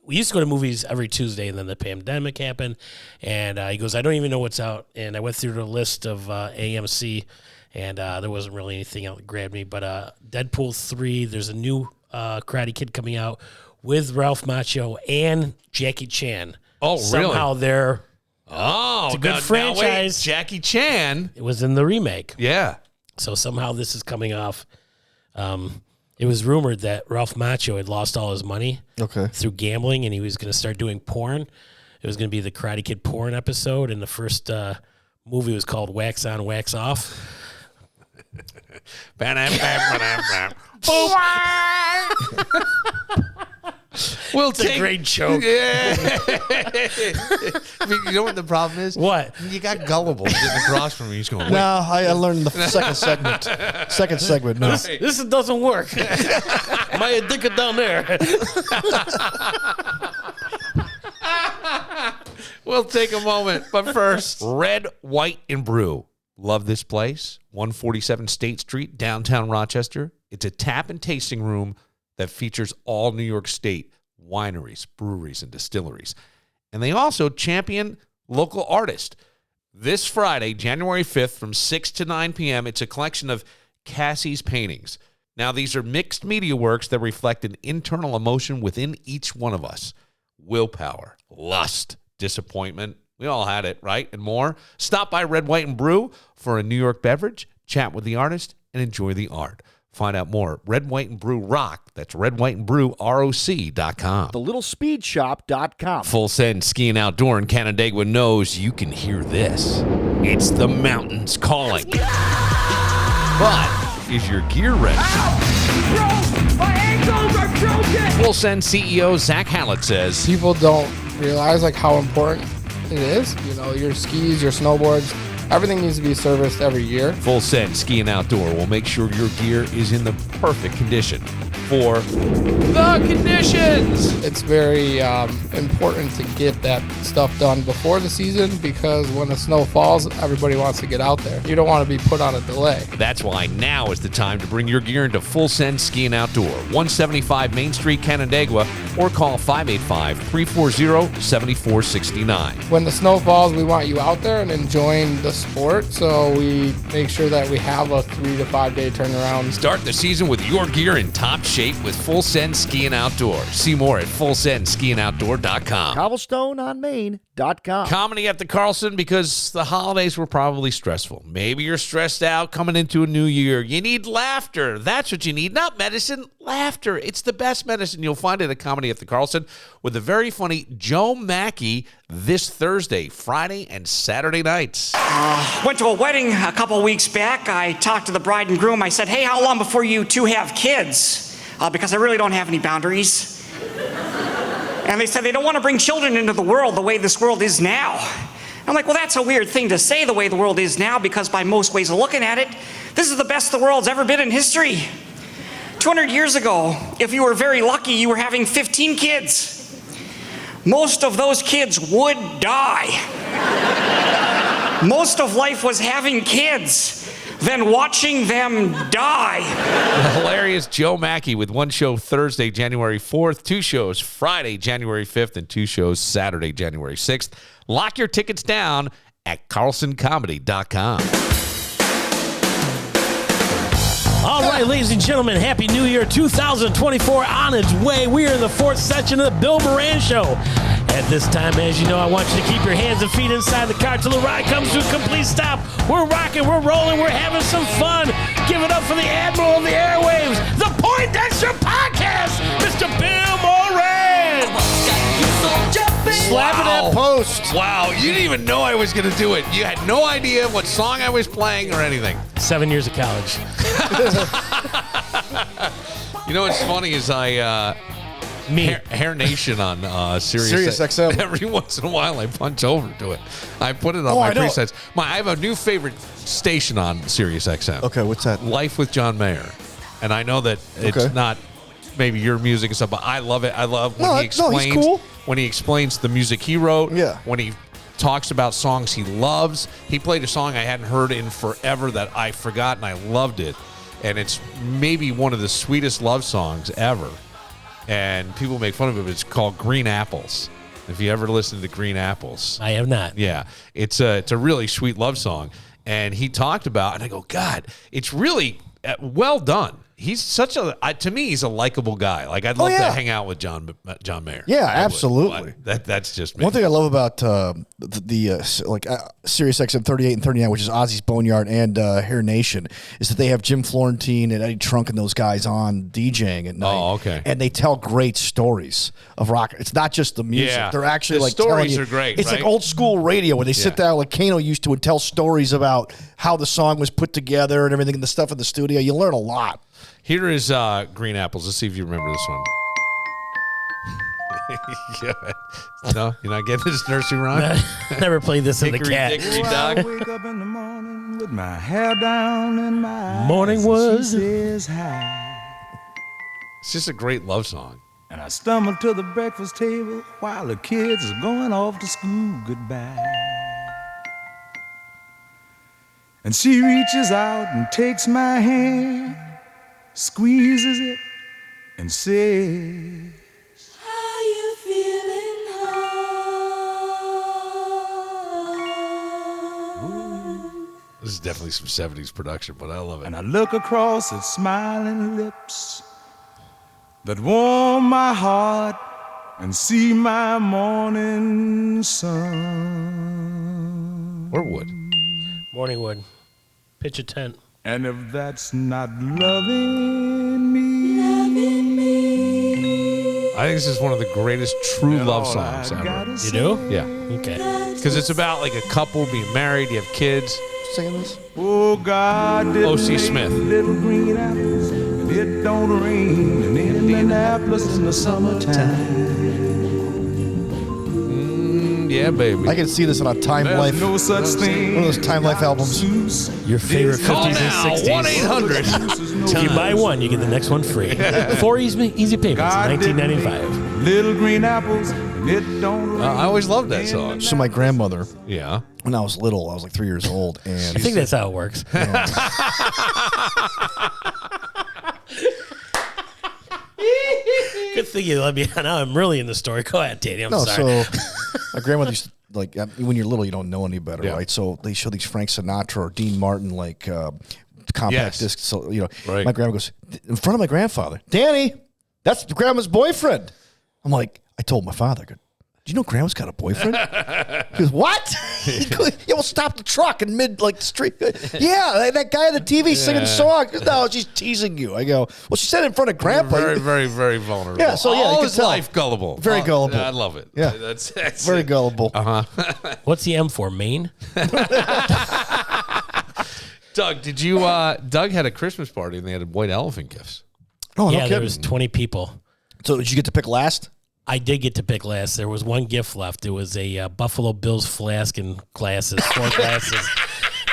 We used to go to movies every Tuesday, and then the pandemic happened. And he goes, I don't even know what's out. And I went through the list of AMC, and there wasn't really anything out that grabbed me. But Deadpool 3, there's a new Karate Kid coming out with Ralph Macchio and Jackie Chan. Oh, really? Somehow they're... it's a good franchise. Now wait, Jackie Chan. It was in the remake. Yeah. So somehow this is coming off. It was rumored that Ralph Macchio had lost all his money through gambling, and he was going to start doing porn. it was going to be the Karate Kid porn episode, and the first movie was called Wax On, Wax Off. We'll It's a great joke. Yeah. I mean, you know what the problem is? What? You got gullible sitting across from me. He's going, No, I learned the second segment. Second segment. No. This doesn't work. My dick is down there. We'll take a moment. But first, Red, White, and Brew. Love this place. 147 State Street, downtown Rochester. It's a tap and tasting room that features all New York State wineries, breweries, and distilleries. And they also champion local artists. This Friday, January 5th, from 6 to 9 p.m., it's a collection of Cassie's paintings. Now, these are mixed media works that reflect an internal emotion within each one of us. Willpower, lust, disappointment. We all had it, right? And more. Stop by Red, White, and Brew for a New York beverage, chat with the artist, and enjoy the art. Find out more. Red, White, and Brew Rock. That's Red, White, and Brew ROC.com. TheLittleSpeedShop.com. Full Send Ski and Outdoor in Canandaigua knows you can hear this. It's the mountains calling. But is your gear ready? Bro, my ankles are broken! Full Send CEO Zach Hallett says, people don't realize like how important it is. You know, your skis, your snowboards, everything needs to be serviced every year. Full Send Ski and Outdoor will make sure your gear is in the perfect condition for the conditions. It's very important to get that stuff done before the season because when the snow falls, everybody wants to get out there. You don't want to be put on a delay. That's why now is the time to bring your gear into Full Send Ski and Outdoor, 175 Main Street, Canandaigua, or call 585-340-7469. When the snow falls, we want you out there and enjoying the sport, so we make sure that we have a 3 to 5 day turnaround. Start the season with your gear in top shape with Full Send Ski and Outdoor. See more at FullSendSkiandOutdoor.com. CobblestoneOnMain.com. Comedy at the Carlson, because the holidays were probably stressful. Maybe you're stressed out coming into a new year. You need laughter. That's what you need. Not medicine, laughter. It's the best medicine. You'll find it at Comedy at the Carlson with a very funny Joe Mackey this Thursday, Friday, and Saturday nights. Went to a wedding a couple weeks back. I talked to the bride and groom. I said, hey, how long before you two have kids? Because I really don't have any boundaries. And they said they don't want to bring children into the world the way this world is now. I'm like, well, that's a weird thing to say the way the world is now, because by most ways of looking at it, this is the best the world's ever been in history. 200 years ago, if you were very lucky, you were having 15 kids. Most of those kids would die. Most of life was having kids, then watching them die. The hilarious Joe Mackey with one show Thursday, January 4th, two shows Friday, January 5th, and two shows Saturday, January 6th. Lock your tickets down at carlsoncomedy.com. All right, ladies and gentlemen, Happy New Year 2024 on its way. We are in the fourth section of the Bill Moran Show. At this time, as you know, I want you to keep your hands and feet inside the car till the ride comes to a complete stop. We're rocking, we're rolling, we're having some fun. Give it up for the Admiral of the Airwaves, the Poindexter Podcast, Mr. Bill Moran. Slapping that post. Wow, you didn't even know I was going to do it. You had no idea what song I was playing or anything. 7 years of college. You know what's funny is Hair Nation on Sirius XM. Every once in a while, I punch over to it. I put it on my presets. I have a new favorite station on Sirius XM. Okay, what's that? Life with John Mayer. And I know that it's not maybe your music and stuff, but I love it. I love when he explains he's cool. When he explains the music he wrote. Yeah. When he talks about songs he loves. He played a song I hadn't heard in forever that I forgot, and I loved it. And it's maybe one of the sweetest love songs ever. And people make fun of it, but it's called Green Apples. If you ever listen to Green Apples. I have not. Yeah. It's a really sweet love song. And he talked about, and I go, God, it's really well done. He's such to me, he's a likable guy. Like, I'd love to hang out with John Mayer. Yeah, absolutely. That's just me. One thing I love about Sirius XM 38 and 39, which is Ozzy's Boneyard and Hair Nation, is that they have Jim Florentine and Eddie Trunk and those guys on DJing at night. Oh, okay. And they tell great stories of rock. It's not just the music. Yeah. They're actually The like telling stories you. are great, It's right? like old school radio where they sit down like Kano used to and tell stories about how the song was put together and everything and the stuff in the studio. You learn a lot. Here is Green Apples. Let's see if you remember this one. No, you're not getting this nursery rhyme? Never played this in the Hickory cat. Dickory Dock. I wake up in the morning with my hair down and my Morning eyes, wood. she says hi. It's just a great love song. And I stumble to the breakfast table while the kids are going off to school goodbye. And she reaches out and takes my hand, squeezes it, and says, How you feeling, This is definitely some 70s production, but I love it. And I look across at smiling lips that warm my heart and see my morning sun. Or wood. Morning wood. Pitch a tent. And if that's not loving me, I think this is one of the greatest true love songs ever. You do? Yeah. Okay. Because it's about like a couple being married, you have kids. Singing this? Oh God, O.C. Smith. little green apples, and it don't rain in Indianapolis in the summertime. Yeah, baby. I can see this on a Time There's Life. no such thing. One of those Time Life albums. Your favorite 50s and 60s. If you buy one, you get the next one free. 4 easy payments, $19.95. Little green apples, and it don't rain. I always loved that song. So my grandmother, Yeah. when I was little, I was like 3 years old, and I think that's how it works. Good thing you let me. Now I'm really in the story. Go ahead, Danny. I'm sorry. So my grandmother used to, like, when you're little, you don't know any better, Yeah. right? So they show these Frank Sinatra or Dean Martin, like, compact Yes. discs. So, Right. my grandma goes, in front of my grandfather, Danny, that's grandma's boyfriend. I'm like, I told my father, I go, do you know grandma's got a boyfriend? He goes, what? He goes, yeah, we'll stop the truck in mid, like, street. Yeah, that guy on the TV singing the song. He goes, no, she's teasing you. I go, well, she said it in front of grandpa. Very, very, very vulnerable. Yeah, so, yeah, you all can his tell. life gullible. Very gullible. I love it. Yeah. That's Very it. gullible. Uh-huh. What's the M for? Maine? Doug, did you? Doug had a Christmas party and they had white elephant gifts. Oh, no Yeah, there kidding. was 20 people. So did you get to pick last? I did get to pick last. There was one gift left. It was a Buffalo Bills flask and glasses, 4 glasses.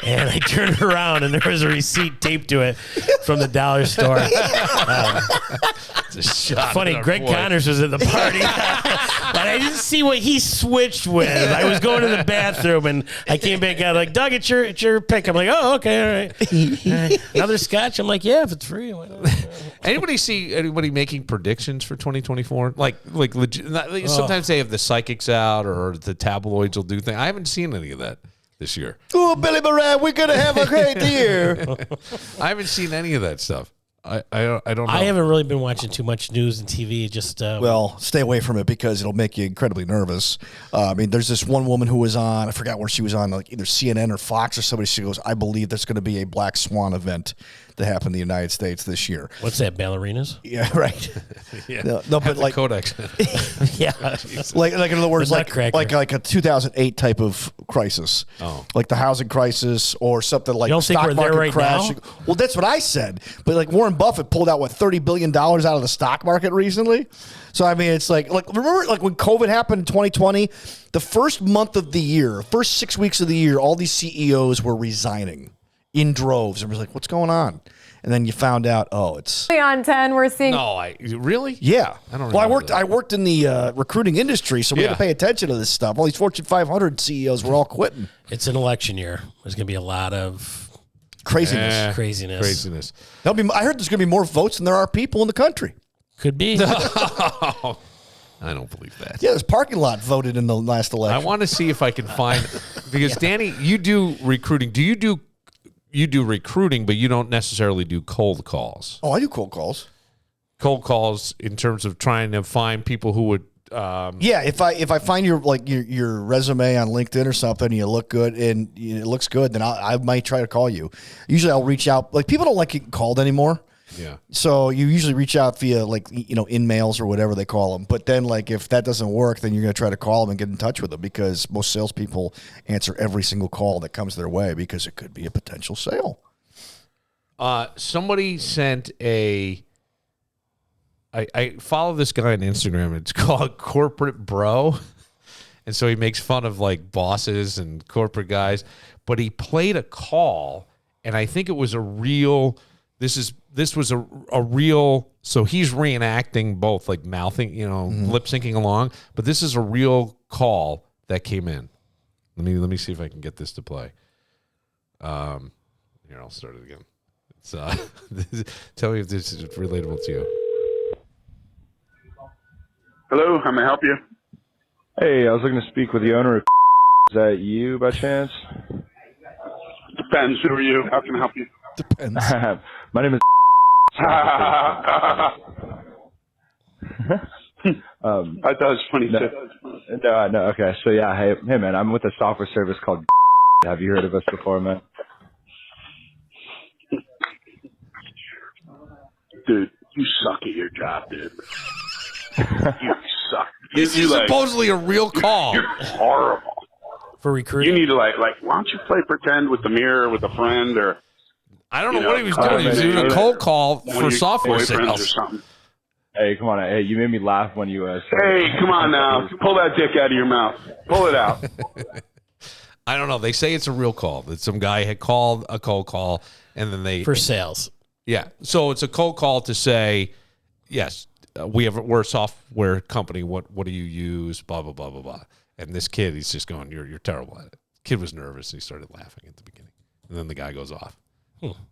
And I turned it around, and there was a receipt taped to it from the dollar store. It's a shot. Funny, at our Greg boy. Connors was at the party, but I didn't see what he switched with. I was going to the bathroom, and I came back out like, Doug, it's your pick. I'm like, oh, okay, all right. Another scotch? I'm like, yeah, if it's free. Why not? Anybody see anybody making predictions for 2024? Like legit, sometimes they have the psychics out or the tabloids will do things. I haven't seen any of that this year. Oh, Billy Moran, we're going to have a great year. I haven't seen any of that stuff. I don't know. I haven't really been watching too much news and TV. Just Well, stay away from it because it'll make you incredibly nervous. I mean, there's this one woman who was on, I forgot where she was on, like either CNN or Fox or somebody. She goes, I believe there's going to be a Black Swan event to happen in the United States this year. What's that, ballerinas? Yeah, right. Yeah. No, but the like Kodak Center. Yeah. like in other words, The like Nutcracker. a 2008 type of crisis. Oh. Like the housing crisis or something like You don't think stock we're there market right crashing. now? Well, that's what I said. But like Warren Buffett pulled out $30 billion out of the stock market recently. So I mean, it's like remember like when COVID happened in 2020, the first month of the year, first 6 weeks of the year, all these CEOs were resigning in droves. It was like, what's going on? And then you found out, oh, it's On 10, we're seeing. No, really? yeah. I don't. Well, remember that. I worked in the recruiting industry, so we had Yeah. to pay attention to this stuff. All these Fortune 500 CEOs were all quitting. It's an election year. There's going to be a lot of Craziness. craziness. I heard there's going to be more votes than there are people in the country. Could be. I don't believe that. Yeah, there's parking lot voted in the last election. I want to see if I can find because Danny, you do recruiting. Do you do you do recruiting, but you don't necessarily do cold calls. Oh, I do cold calls. Cold calls in terms of trying to find people who would. Yeah, if I find your resume on LinkedIn or something, and you look good and it looks good, then I might try to call you. Usually, I'll reach out. Like people don't like getting called anymore. Yeah. So you usually reach out via in mails or whatever they call them. But then if that doesn't work, then you're going to try to call them and get in touch with them because most salespeople answer every single call that comes their way because it could be a potential sale. Somebody sent I follow this guy on Instagram. It's called Corporate Bro. And so he makes fun of bosses and corporate guys. But he played a call, and I think it was a real this was a real, so he's reenacting both mouthing, lip syncing along, but this is a real call that came in. Let me see if I can get this to play. Here, I'll start it again. It's tell me if this is relatable to you. Hello, how may I help you? Hey, I was looking to speak with the owner of Is that you by chance? Depends. Who are you? How can I help you? Depends. My name is I thought it was funny too. No, okay. So yeah, hey man, I'm with a software service called Have you heard of us before, man? Dude, you suck at your job, dude. You suck. This is supposedly a real call. You're horrible. For recruiting? You need to why don't you play pretend with the mirror with a friend or I don't know what he was doing. He was doing a cold call for software sales or something. Hey, come on. Hey, you made me laugh when you Hey, come on now. Pull that dick out of your mouth. Pull it out. I don't know. They say it's a real call. That some guy had called a cold call and then for sales. Yeah. So it's a cold call to say, yes, we're a software company. What do you use? Blah, blah, blah, blah, blah. And this kid, he's just going, you're terrible at it. Kid was nervous. And he started laughing at the beginning. And then the guy goes off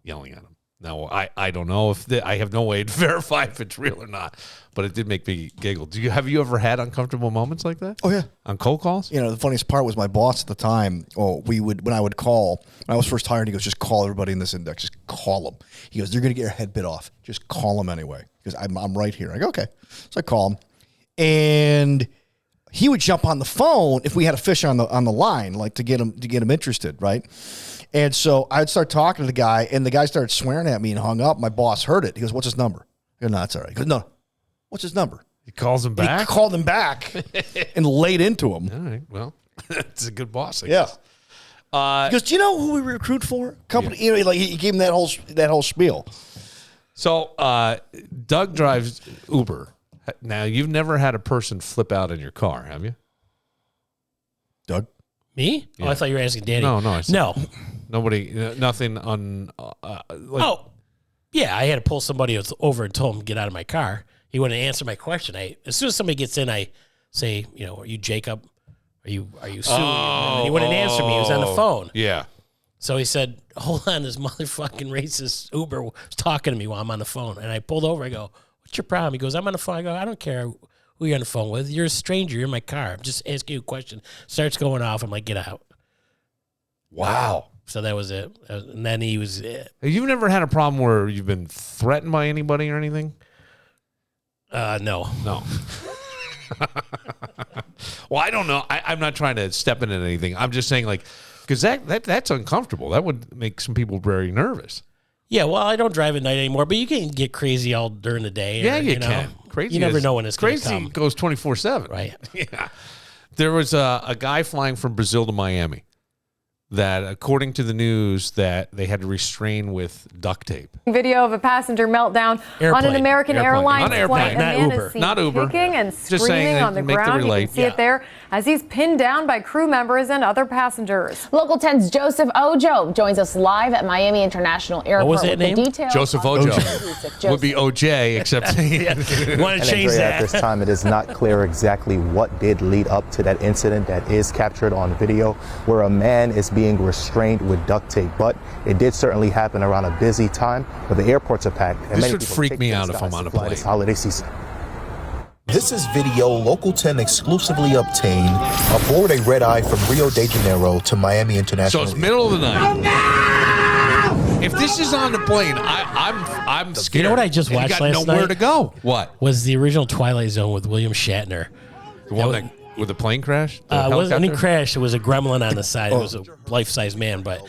yelling at him. Now, I don't know if I have no way to verify if it's real or not, but it did make me giggle. Have you ever had uncomfortable moments like that? Oh, yeah. On cold calls? The funniest part was my boss at the time. When I would call, when I was first hired, he goes, just call everybody in this index. Just call them. He goes, they're going to get your head bit off. Just call them anyway. Because I'm right here. I go, okay. So I call him. And he would jump on the phone if we had a fish on the line, to get him interested, right? And so I'd start talking to the guy, and the guy started swearing at me and hung up. My boss heard it. He goes, what's his number? I go, no, that's all right. He goes, no, what's his number? He calls him back? He called him back and laid into him. All right, well, that's a good boss, I yeah. guess. He goes, do you know who we recruit for? Company, he gave him that whole spiel. So Doug drives Uber. Now, you've never had a person flip out in your car, have you? Doug? Me? Yeah. Oh, I thought you were asking Danny. No. Nobody, nothing on. Yeah, I had to pull somebody over and told him to get out of my car. He wouldn't answer my question. As soon as somebody gets in, I say, are you Jacob? Are you Sue? And he wouldn't answer me. He was on the phone. Yeah. So he said, hold on, this motherfucking racist Uber was talking to me while I'm on the phone. And I pulled over. I go, what's your problem? He goes, I'm on the phone. I go, I don't care who you're on the phone with. You're a stranger. You're in my car. I'm just asking you a question. Starts going off. I'm like, get out. Wow. So that was it. And then he was... You've never had a problem where you've been threatened by anybody or anything? No. Well, I don't know. I'm not trying to step into anything. I'm just saying, because that's uncomfortable. That would make some people very nervous. Yeah, well, I don't drive at night anymore, but you can get crazy all during the day. Yeah, you can. Crazy. You never know when it's going to come. Crazy goes 24/7. Right. Yeah. There was a guy flying from Brazil to Miami that, according to the news, that they had to restrain with duct tape. Video of a passenger meltdown on an American Airlines flight. Not man Uber. is seen Not Uber. kicking and screaming on the ground. You can see it there as he's pinned down by crew members and other passengers. Local 10's Joseph Ojo joins us live at Miami International Airport. What was that with name? The details. Joseph Ojo. Would be OJ, except want to change that. At this time, it is not clear exactly what did lead up to that incident that is captured on video, where a man is being restrained with duct tape. But it did certainly happen around a busy time where the airports are packed. And this would freak me out if I'm on a plane. This holiday season. This is video Local 10 exclusively obtained aboard a red eye from Rio de Janeiro to Miami International. So it's middle of the night. If this is on the plane, I'm scared. You know what I just watched got last nowhere night? to go. What? Was the original Twilight Zone with William Shatner. The one that with the plane crash? It wasn't any crash. It was a gremlin on the side. It was a life-size man, but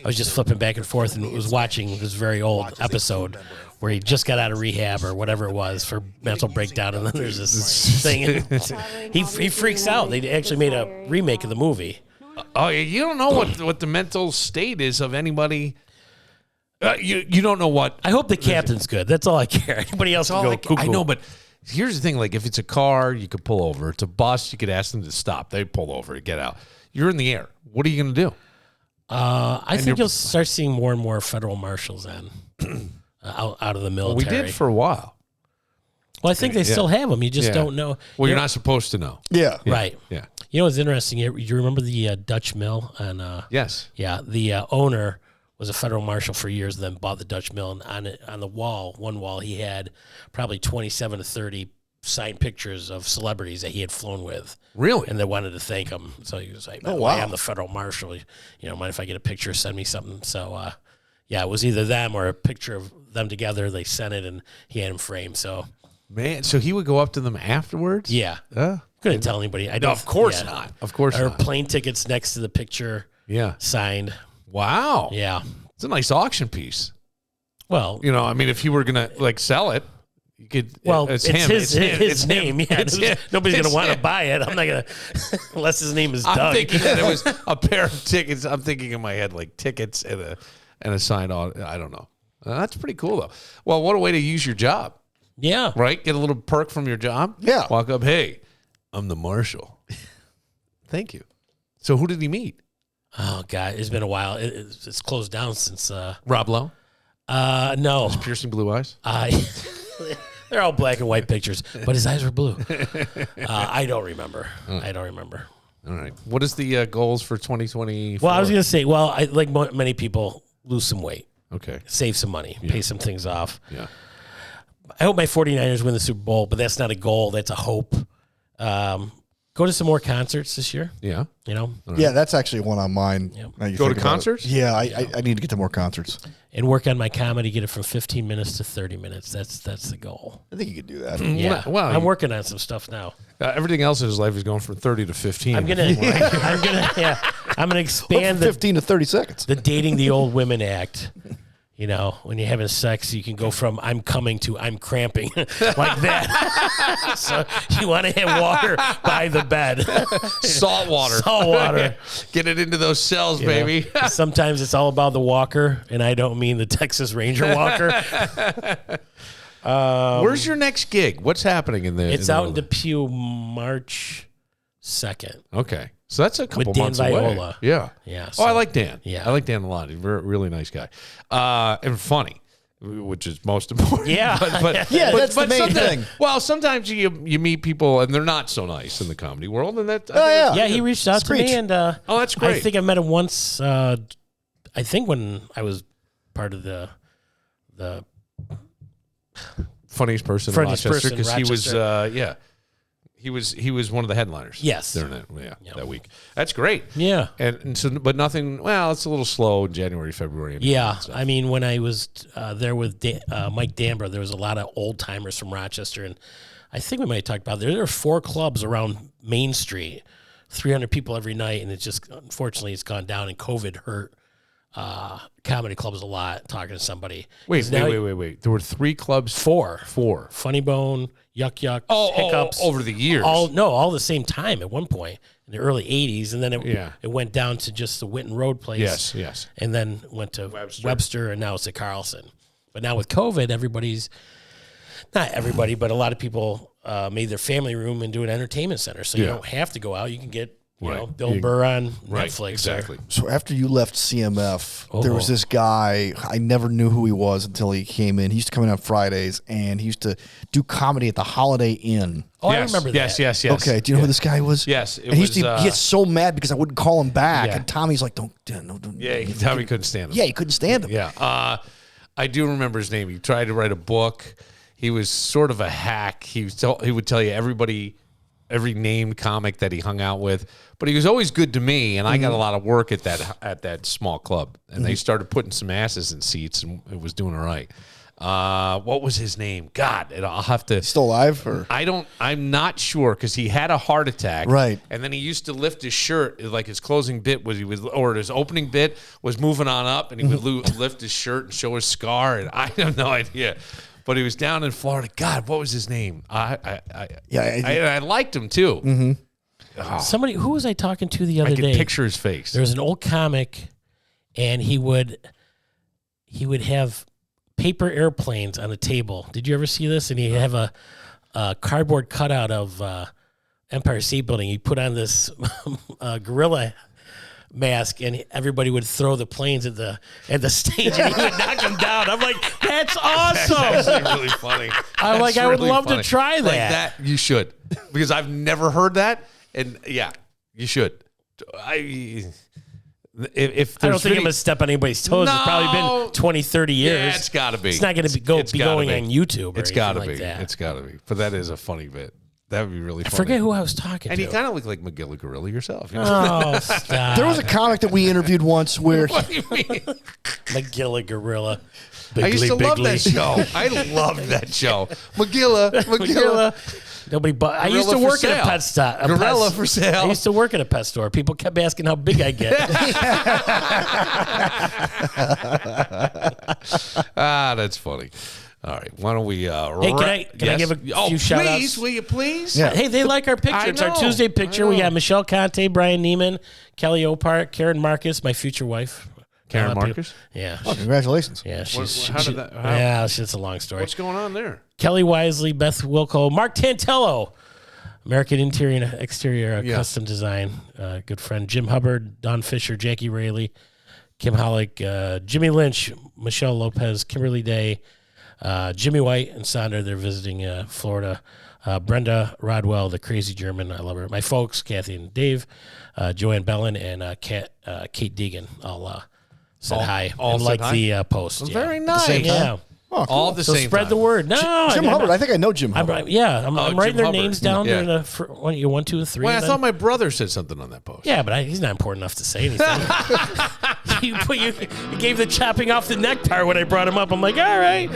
I was just flipping back and forth and was watching this very old episode where he just got out of rehab or whatever it was for mental breakdown, and then there's this thing. he freaks out. They actually made a remake of the movie. Oh, you don't know what the mental state is of anybody. You don't know what. I hope the captain's good. That's all I care. Anybody else can go cuckoo. I know, but here's the thing. Like, if it's a car, you could pull over. It's a bus, you could ask them to stop. They pull over, get out. You're in the air. What are you going to do? I think you'll start seeing more and more federal marshals then out of the military. Well, we did for a while. Well, I think they still have them. You just don't know. Well, you're not supposed to know. Yeah. Right. Yeah. You know what's interesting? You remember the Dutch mill? Yes. Yeah. The owner was a federal marshal for years, then bought the Dutch mill. And on the wall, one wall, he had probably 27 to 30 signed pictures of celebrities that he had flown with. Really? And they wanted to thank him. So he was like, oh, wow. I'm the federal marshal. Mind if I get a picture? Send me something. So, it was either them or a picture of them together. They sent it, and he had him framed. So, man, so he would go up to them afterwards? Yeah. Couldn't tell anybody. No, of course not. Of course or not. plane tickets next to the picture. Yeah. Signed. Wow. Yeah. It's a nice auction piece. Well, if you were going to sell it, you could. Well, it's him. his name. Yeah. Nobody's going to want to buy it. I'm not going to, unless his name is Doug. I'm thinking that it was a pair of tickets. I'm thinking in my head like tickets and a signed on. I don't know. That's pretty cool though. Well, what a way to use your job. Yeah. Right? Get a little perk from your job. Yeah. Walk up, hey, I'm the marshal. Thank you. So who did he meet? Oh, God. It's been a while. It's closed down since... Rob Lowe? No. His piercing blue eyes? They're all black and white pictures, but his eyes were blue. I don't remember. I don't remember. All right. What is the goals for 2024? Well, I was going to say, I like many people, lose some weight. Okay. Save some money. Pay some things off. Yeah. I hope my 49ers win the Super Bowl, but that's not a goal. That's a hope. Go to some more concerts this year. Yeah. Right. Yeah, that's actually one on mine. Yep. Go to concerts? Yeah, I need to get to more concerts. And work on my comedy, get it from 15 minutes to 30 minutes. That's the goal. I think you could do that. Yeah. Well, I'm working on some stuff now. Everything else in his life is going from 30 to 15. I'm gonna expand 15 to 30 seconds. The dating the old women act. When you're having sex, you can go from I'm coming to I'm cramping like that. So you want to have water by the bed. Salt water. Salt water. Get it into those cells, baby. Sometimes it's all about the walker, and I don't mean the Texas Ranger walker. Where's your next gig? What's happening in there? It's out in Depew March 2nd. Okay. So that's a couple With Dan months Viola. away. Yeah. Yeah. I like Dan. Yeah. I like Dan a lot. He's a really nice guy. And funny, which is most important. Yeah. That's the main thing. Well, sometimes you meet people and they're not so nice in the comedy world. And that. Yeah, he reached out to me, and that's great. I think I met him once. I think when I was part of the funniest person in Rochester, because he was He was one of the headliners. Yes. During that, that week. That's great. Yeah. And so, but nothing. Well, it's a little slow in January, February. Yeah. I mean, when I was there with Mike Dambra, there was a lot of old timers from Rochester, and I think we might have talked about there are 4 clubs around Main Street, 300 people every night, and unfortunately it's gone down, and COVID hurt comedy clubs a lot. Talking to somebody. Wait. There were 3 clubs. 4. 4. Funny Bone, Yuck Yuck, Hiccups. Over the years. All the same time at one point in the early 80s, and then it went down to just the Winton Road place. Yes. And then went to Webster, and now it's at Carlson. But now with COVID, not everybody, but a lot of people made their family room into an entertainment center. So you don't have to go out. You can get Bill Burr on Netflix. Exactly. So after you left CMF, there was this guy, I never knew who he was until he came in. He used to come in on Fridays, and he used to do comedy at the Holiday Inn. Oh, yes. I remember that. Yes. Okay, do you know who this guy was? Yes. He gets so mad because I wouldn't call him back, and Tommy's like, don't. Yeah, Tommy couldn't stand him. Yeah, he couldn't stand him. Yeah. I do remember his name. He tried to write a book. He was sort of a hack. He would tell you everybody every named comic that he hung out with, but he was always good to me, and I got a lot of work at that small club, and they started putting some asses in seats, and it was doing all right. What was his name? God, I'll have to. Still alive? Or? I'm not sure, because he had a heart attack, right? And then he used to lift his shirt, like his closing bit or his opening bit was moving on up, and he would lift his shirt and show his scar, and I have no idea. But he was down in Florida. God, what was his name? I liked him too. Mm-hmm. Oh. Somebody, who was I talking to the other day? I can picture his face. There was an old comic, and he would have paper airplanes on a table. Did you ever see this? And he'd have a cardboard cutout of Empire State Building. He put on this gorilla mask, and everybody would throw the planes at the stage, and he would knock them down. I'm like, that's awesome. That's actually really funny. I'm like, I would love to try that. Like that, you should, because I've never heard that, and yeah, you should. If I don't think I'm going to step on anybody's toes. No. It's probably been 20, 30 years. Yeah, it's got to be. It's not going to be going on YouTube. It's got to be. Like that. It's got to be. But that is a funny bit. That would be really funny. I forget who I was talking and to. you kind of look like McGilla Gorilla yourself. You know? Oh, stop. There was a comic that we interviewed once where... What do you mean? McGilla Gorilla. I used to love that show. I loved that show. McGilla. Nobody but I used to work at a pet store. Gorilla for sale. I used to work at a pet store. People kept asking how big I get. That's funny. All right, why don't we? Hey, can I give a few shout outs? Please, will you please? Yeah. Hey, they like our picture. It's our Tuesday picture. We got Michelle Conte, Brian Neiman, Kelly Opart, Karen Marcus, my future wife. Karen Marcus? Yeah. Oh, congratulations. Yeah, how it's a long story. What's going on there? Kelly Wisely, Beth Wilco, Mark Tantello, American Interior and Exterior Custom Design, good friend Jim Hubbard, Don Fisher, Jackie Rayleigh, Kim Hollick, Jimmy Lynch, Michelle Lopez, Kimberly Day, Jimmy White and Sandra. They're visiting Florida. Brenda Rodwell, the crazy German. I love her. My folks, Kathy and Dave, Joanne Bellin, and Kate Deegan. All said hi. All and like the post. Well, very nice. Yeah. Oh, cool. All the so same spread time. the word. No, Jim Hubbard. I think I know Jim Hubbard. I'm writing their Hubbard. names down Yeah. during the 1, 2, and 3. Well, I thought my brother said something on that post. Yeah, but he's not important enough to say anything. you gave the chopping off the neck part when I brought him up. I'm like, all right,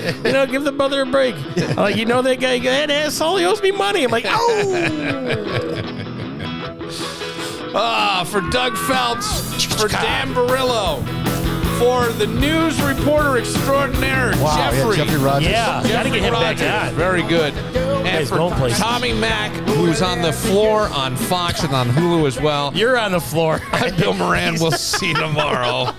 give the brother a break. I'm like, that guy, that asshole, he owes me money. I'm like, for Doug Phelps, for Dan Barillo, for the news reporter extraordinaire, Geoffery Rogers. Yeah, gotta get him back on. Very good. And for Tommy Mach, who's on the floor on Fox and on Hulu as well. You're on the floor. I'm Bill Moran. We'll see you tomorrow.